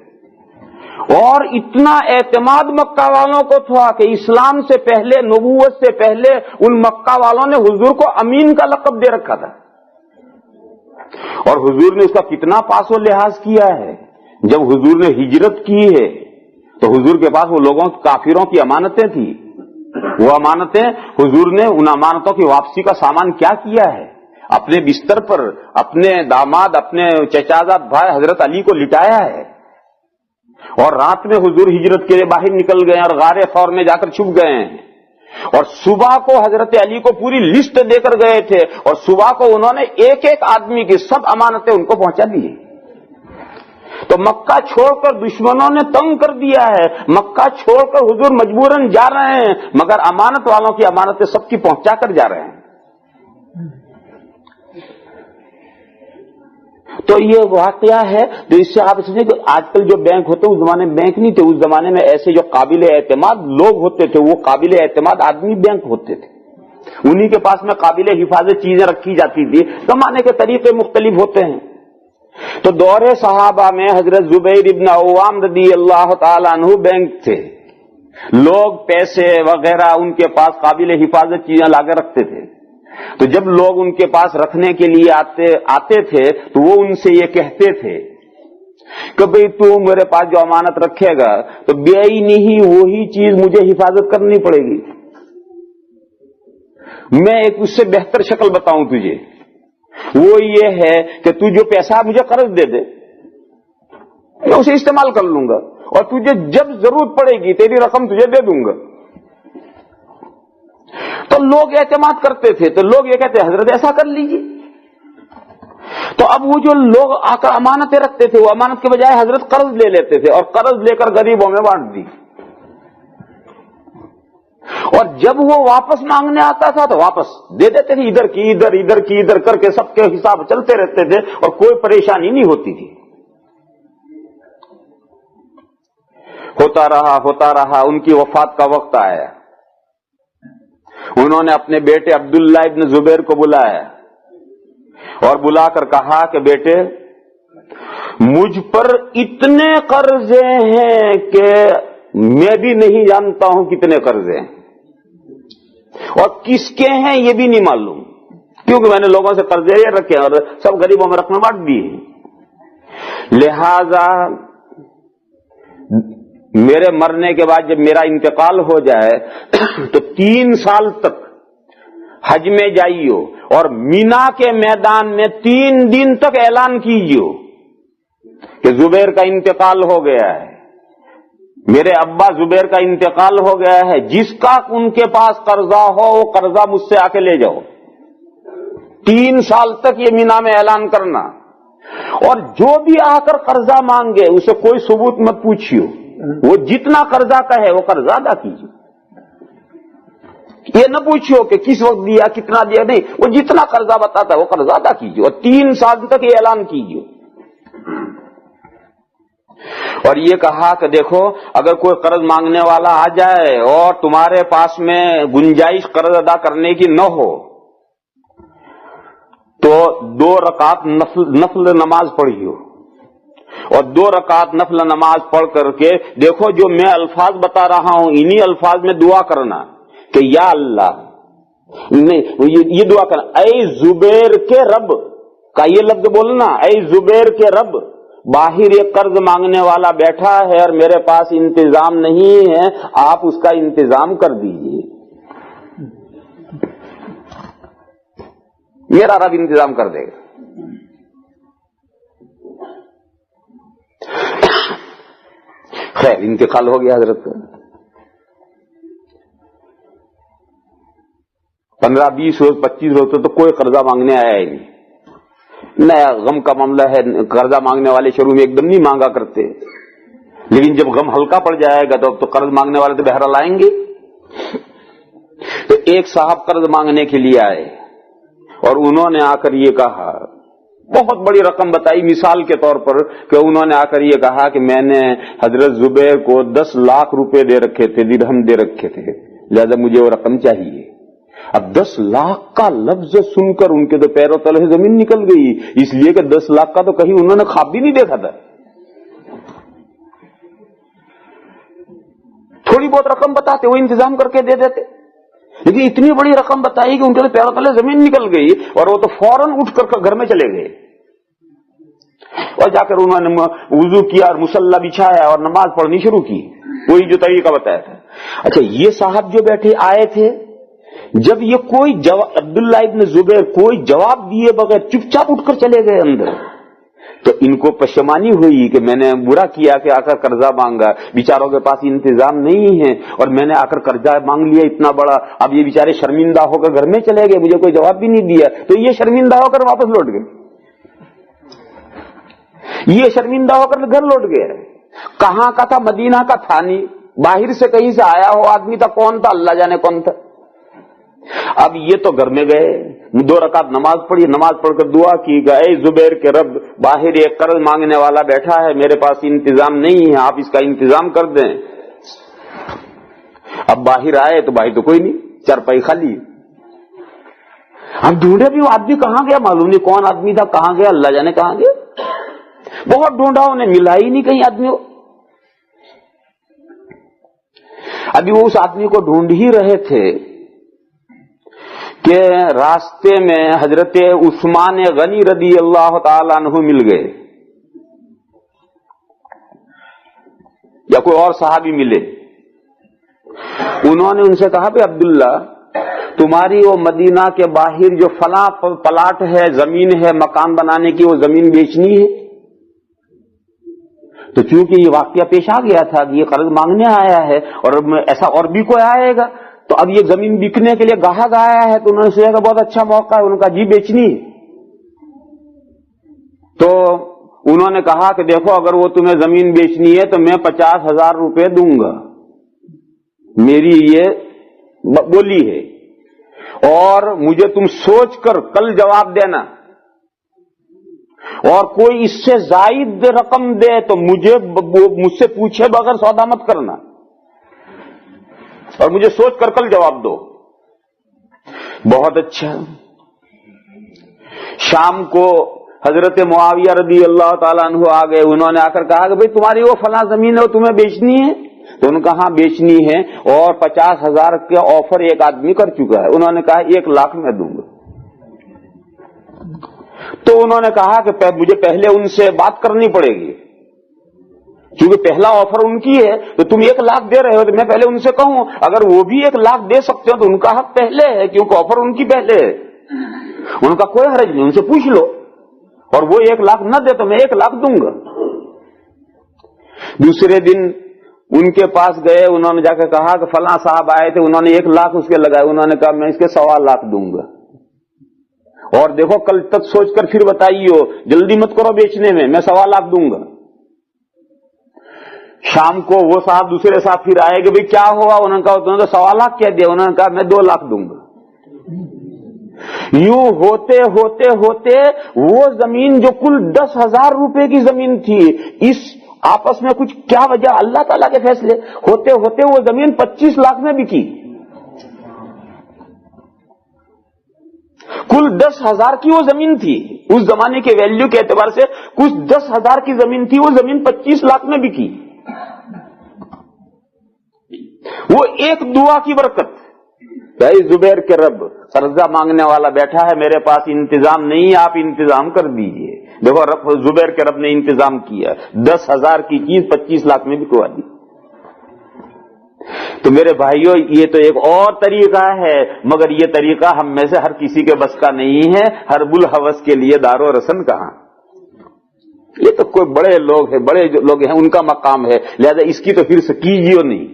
Speaker 2: اور اتنا اعتماد مکہ والوں کو تھا کہ اسلام سے پہلے، نبوت سے پہلے ان مکہ والوں نے حضور کو امین کا لقب دے رکھا تھا، اور حضور نے اس کا کتنا پاس و لحاظ کیا ہے۔ جب حضور نے ہجرت کی ہے تو حضور کے پاس وہ لوگوں کافروں کی امانتیں تھی، وہ امانتیں حضور نے ان امانتوں کی واپسی کا سامان کیا کیا ہے؟ اپنے بستر پر اپنے داماد، اپنے چچازاد بھائی حضرت علی کو لٹایا ہے، اور رات میں حضور ہجرت کے لیے باہر نکل گئے اور غار ثور میں جا کر چھپ گئے ہیں، اور صبح کو حضرت علی کو پوری لسٹ دے کر گئے تھے، اور صبح کو انہوں نے ایک ایک آدمی کی سب امانتیں ان کو پہنچا دی۔ تو مکہ چھوڑ کر دشمنوں نے تنگ کر دیا ہے، مکہ چھوڑ کر حضور مجبوراً جا رہے ہیں، مگر امانت والوں کی امانتیں سب کی پہنچا کر جا رہے ہیں۔ تو یہ واقعہ ہے، تو اس سے آپ سمجھیں کہ آج کل جو بینک ہوتے اس زمانے میں بینک نہیں تھے، اس زمانے میں ایسے جو قابل اعتماد لوگ ہوتے تھے وہ قابل اعتماد آدمی بینک ہوتے تھے، انہی کے پاس میں قابل حفاظت چیزیں رکھی جاتی تھی۔ زمانے کے طریقے مختلف ہوتے ہیں۔ تو دور صحابہ میں حضرت زبیر ابن عوام رضی اللہ تعالی عنہ بینک تھے، لوگ پیسے وغیرہ ان کے پاس قابل حفاظت چیزیں لا کر رکھتے تھے۔ تو جب لوگ ان کے پاس رکھنے کے لیے آتے تھے تو وہ ان سے یہ کہتے تھے کہ بھئی تو میرے پاس جو امانت رکھے گا تو بے نہیں وہی چیز مجھے حفاظت کرنی پڑے گی۔ میں ایک اس سے بہتر شکل بتاؤں تجھے، وہ یہ ہے کہ تو جو پیسہ مجھے قرض دے دے، میں اسے استعمال کر لوں گا، اور تجھے جب ضرورت پڑے گی تیری رقم تجھے دے دوں گا۔ تو لوگ اعتماد کرتے تھے، تو لوگ یہ کہتے ہیں حضرت ایسا کر لیجئے۔ تو اب وہ جو لوگ آ کر امانتیں رکھتے تھے وہ امانت کے بجائے حضرت قرض لے لیتے تھے، اور قرض لے کر غریبوں میں بانٹ دی، اور جب وہ واپس مانگنے آتا تھا تو واپس دے دیتے تھے، ادھر کی ادھر، ادھر کی ادھر کر کے سب کے حساب چلتے رہتے تھے، اور کوئی پریشانی نہیں ہوتی تھی۔ ہوتا رہا ان کی وفات کا وقت آیا، انہوں نے اپنے بیٹے عبداللہ ابن زبیر کو بلایا اور بلا کر کہا کہ بیٹے مجھ پر اتنے قرضے ہیں کہ میں بھی نہیں جانتا ہوں کتنے قرضے ہیں، اور کس کے ہیں یہ بھی نہیں معلوم، کیونکہ میں نے لوگوں سے قرضے رکھے اور سب غریبوں میں رقم بانٹ دی ہے۔ لہذا میرے مرنے کے بعد جب میرا انتقال ہو جائے تو 3 سال تک حج میں جائیو، اور مینا کے میدان میں 3 دن تک اعلان کیجیو کہ زبیر کا انتقال ہو گیا ہے، میرے ابا زبیر کا انتقال ہو گیا ہے، جس کا ان کے پاس قرضہ ہو وہ قرضہ مجھ سے آ کے لے جاؤ۔ 3 سال تک یہ مینا میں اعلان کرنا، اور جو بھی آ کر قرضہ مانگے اسے کوئی ثبوت مت پوچھیو، وہ جتنا قرضہ کہے وہ قرضہ ادا کیجیے، یہ نہ پوچھو کہ کس وقت دیا کتنا دیا، نہیں، وہ جتنا قرضہ بتاتا ہے وہ قرضہ ادا کیجیے، اور 3 سال تک یہ اعلان کیجیے۔ اور یہ کہا کہ دیکھو اگر کوئی قرض مانگنے والا آ جائے اور تمہارے پاس میں گنجائش قرض ادا کرنے کی نہ ہو تو 2 رکعت نفل نماز پڑھی ہو اور 2 رکعت نفل نماز پڑھ کر کے دیکھو جو میں الفاظ بتا رہا ہوں انہی الفاظ میں دعا کرنا کہ یا اللہ، یہ دعا کرنا اے زبیر کے رب کا یہ لفظ بولنا، اے زبیر کے رب، باہر ایک قرض مانگنے والا بیٹھا ہے اور میرے پاس انتظام نہیں ہے، آپ اس کا انتظام کر دیجئے، میرا رب انتظام کر دے گا۔ خیر انتقال ہو گیا حضرت کا، 15-20 روز 25 روز تو کوئی قرضہ مانگنے آیا ہی نہیں۔ نیا غم کا معاملہ ہے، قرضہ مانگنے والے شروع میں ایک دم نہیں مانگا کرتے، لیکن جب غم ہلکا پڑ جائے گا تو اب تو قرض مانگنے والے تو بہرحال آئیں گے۔ تو ایک صاحب قرض مانگنے کے لیے آئے اور انہوں نے آ کر یہ کہا، بہت بڑی رقم بتائی مثال کے طور پر، کہ انہوں نے آ کر یہ کہا کہ میں نے حضرت زبیر کو 10 لاکھ روپے دے رکھے تھے، درہم دے رکھے تھے، لہذا مجھے وہ رقم چاہیے۔ اب 10 لاکھ کا لفظ سن کر ان کے تو پیروں تلے سے زمین نکل گئی، اس لیے کہ 10 لاکھ کا تو کہیں انہوں نے خواب بھی نہیں دیکھا تھا۔ تھوڑی بہت رقم بتاتے وہ انتظام کر کے دے دیتے، لیکن اتنی بڑی رقم بتائی کہ ان کے تو پیروں تلے زمین نکل گئی اور وہ تو فوراً اٹھ کر گھر میں چلے گئے اور جا کر انہوں نے وضو کیا اور مصلی بچھایا اور نماز پڑھنی شروع کی، وہی جو طریقہ بتایا تھا۔ اچھا یہ صاحب جو بیٹھے آئے تھے، جب یہ کوئی عبداللہ ابن زبیر کوئی جواب دیے بغیر چپ چاپ اٹھ کر چلے گئے اندر، تو ان کو پشیمانی ہوئی کہ میں نے برا کیا کہ آ کر قرضہ مانگا، بیچاروں کے پاس انتظام نہیں ہے اور میں نے آ کر قرضہ مانگ لیا اتنا بڑا، اب یہ بیچارے شرمندہ ہو کر گھر میں چلے گئے، مجھے کوئی جواب بھی نہیں دیا، تو یہ شرمندہ ہو کر واپس لوٹ گئے، یہ شرمندہ ہو کر گھر لوٹ گئے۔ کہاں کا تھا؟ مدینہ کا تھا نہیں، باہر سے کہیں سے آیا ہو آدمی تھا، کون تھا اللہ جانے کون تھا۔ اب یہ تو گھر میں گئے، 2 رکعت نماز پڑھی، نماز پڑھ کر دعا کی کہ اے زبیر کے رب، باہر ایک قرض مانگنے والا بیٹھا ہے، میرے پاس انتظام نہیں ہے، آپ اس کا انتظام کر دیں۔ اب باہر آئے تو باہر تو کوئی نہیں، چارپائی خالی۔ ہم ڈھونڈے بھی وہ آدمی کہاں گیا، معلوم نہیں کون آدمی تھا، کہاں گیا اللہ جانے کہاں گیا، بہت ڈھونڈا انہیں، ملا ہی نہیں کہیں آدمی کو۔ ابھی وہ اس آدمی کو ڈھونڈ ہی رہے تھے کہ راستے میں حضرت عثمان غنی رضی اللہ تعالیٰ عنہ مل گئے یا کوئی اور صحابی ملے، انہوں نے ان سے کہا کہ عبداللہ تمہاری وہ مدینہ کے باہر جو فلاں پلاٹ ہے، زمین ہے مکان بنانے کی، وہ زمین بیچنی ہے؟ تو چونکہ یہ واقعہ پیش آ گیا تھا کہ یہ قرض مانگنے آیا ہے اور ایسا اور بھی کوئی آئے گا، تو اب یہ زمین بکنے کے لیے گاہک آیا ہے، تو انہوں نے سوچا کہ بہت اچھا موقع ہے، ان کا جی بیچنی۔ تو انہوں نے کہا کہ دیکھو اگر وہ تمہیں زمین بیچنی ہے تو میں 50,000 روپے دوں گا، میری یہ بولی ہے، اور مجھے تم سوچ کر کل جواب دینا، اور کوئی اس سے زائد رقم دے تو مجھ سے پوچھے بغیر سودا مت کرنا، اور مجھے سوچ کر کل جواب دو۔ بہت اچھا۔ شام کو حضرت معاویہ رضی اللہ تعالیٰ عنہ آ گئے، انہوں نے آ کر کہا کہ بھئی تمہاری وہ فلاں زمین ہے وہ تمہیں بیچنی ہے؟ تو انہوں نے کہا ہاں بیچنی ہے، اور 50,000 کے آفر ایک آدمی کر چکا ہے۔ انہوں نے کہا 1 لاکھ میں دوں گا۔ تو انہوں نے کہا کہ مجھے پہلے ان سے بات کرنی پڑے گی، کیونکہ پہلا آفر ان کی ہے، تو تم 1 لاکھ دے رہے ہو تو میں پہلے ان سے کہوں، اگر وہ بھی 1 لاکھ دے سکتے ہو تو ان کا حق پہلے ہے، کیونکہ آفر ان کی پہلے ہے، ان کا کوئی حرج نہیں، ان سے پوچھ لو، اور وہ 1 لاکھ نہ دے تو میں 1 لاکھ دوں گا۔ دوسرے دن ان کے پاس گئے، انہوں نے جا کے کہا کہ فلاں صاحب آئے تھے، انہوں نے 1 لاکھ اس کے لگائے، انہوں نے کہا میں اس کے 1.25 لاکھ دوں گا، اور دیکھو کل تک سوچ کر پھر بتائیے، جلدی مت کرو بیچنے میں 1.25 لاکھ دوں گا۔ شام کو وہ صاحب دوسرے صاحب پھر آئے کہ بھئی کیا ہوا، انہوں نے کہا تم نے 1.25 لاکھ کہہ دیا، انہوں نے کہا میں 2 لاکھ دوں گا۔ یوں ہوتے ہوتے ہوتے وہ زمین جو کل 10,000 روپے کی زمین تھی، اس آپس میں کچھ کیا وجہ، اللہ تعالیٰ کے فیصلے، ہوتے ہوتے وہ زمین 25 لاکھ میں بکی، کل 10,000 کی وہ زمین تھی، اس زمانے کے ویلیو کے اعتبار سے کچھ 10,000 کی زمین تھی، وہ زمین 25 لاکھ میں بکی. وہ ایک دعا کی برکت. بھائی زبیر کے رب، قرضہ مانگنے والا بیٹھا ہے، میرے پاس انتظام نہیں، آپ انتظام کر دیجئے. دیکھو زبیر کے رب نے انتظام کیا، 10,000 کی چیز 25 لاکھ میں بکوا دی. تو میرے بھائیوں، یہ تو ایک اور طریقہ ہے، مگر یہ طریقہ ہم میں سے ہر کسی کے بس کا نہیں ہے. ہر بلحوث کے لیے دار و رسن کہاں؟ یہ تو کوئی بڑے لوگ ہیں، بڑے جو لوگ ہیں ان کا مقام ہے، لہذا اس کی تو ہرس کیجیے نہیں.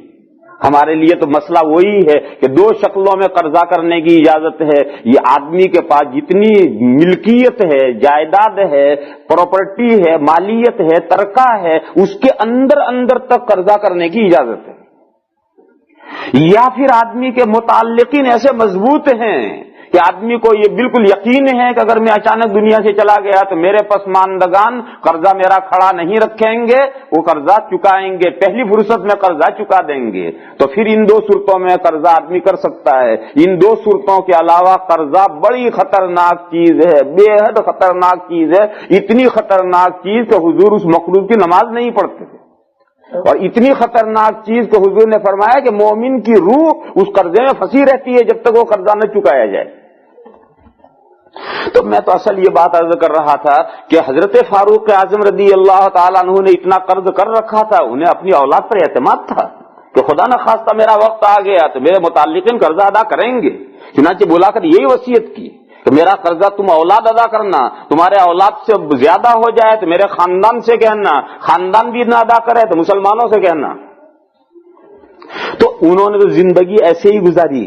Speaker 2: ہمارے لیے تو مسئلہ وہی ہے کہ 2 شکلوں میں قرضہ کرنے کی اجازت ہے. یہ آدمی کے پاس جتنی ملکیت ہے، جائیداد ہے، پراپرٹی ہے، مالیت ہے، ترکہ ہے، اس کے اندر تک قرضہ کرنے کی اجازت ہے. یا پھر آدمی کے متعلقین ایسے مضبوط ہیں کہ آدمی کو یہ بالکل یقین ہے کہ اگر میں اچانک دنیا سے چلا گیا تو میرے پسماندگان قرضہ میرا کھڑا نہیں رکھیں گے، وہ قرضہ چکائیں گے، پہلی فرصت میں قرضہ چکا دیں گے. تو پھر ان 2 صورتوں میں قرضہ آدمی کر سکتا ہے. ان 2 صورتوں کے علاوہ قرضہ بڑی خطرناک چیز ہے، بے حد خطرناک چیز ہے. اتنی خطرناک چیز کہ حضور اس مخلوق کی نماز نہیں پڑھتے تھے، اور اتنی خطرناک چیز کہ حضور نے فرمایا کہ مومن کی روح اس قرضے میں پھنسی رہتی ہے جب تک وہ قرضہ نہ چکایا جائے. تو میں تو اصل یہ بات عرض کر رہا تھا کہ حضرت فاروق اعظم رضی اللہ تعالیٰ عنہ نے اتنا قرض کر رکھا تھا، انہیں اپنی اولاد پر اعتماد تھا کہ خدا نہ خواستہ میرا وقت آ گیا تو میرے متعلقین قرضہ ادا کریں گے. چنانچہ بلا کر یہی وصیت کی کہ میرا قرضہ تم اولاد ادا کرنا، تمہارے اولاد سے زیادہ ہو جائے تو میرے خاندان سے کہنا، خاندان بھی نہ ادا کرے تو مسلمانوں سے کہنا. تو انہوں نے تو زندگی ایسے ہی گزاری.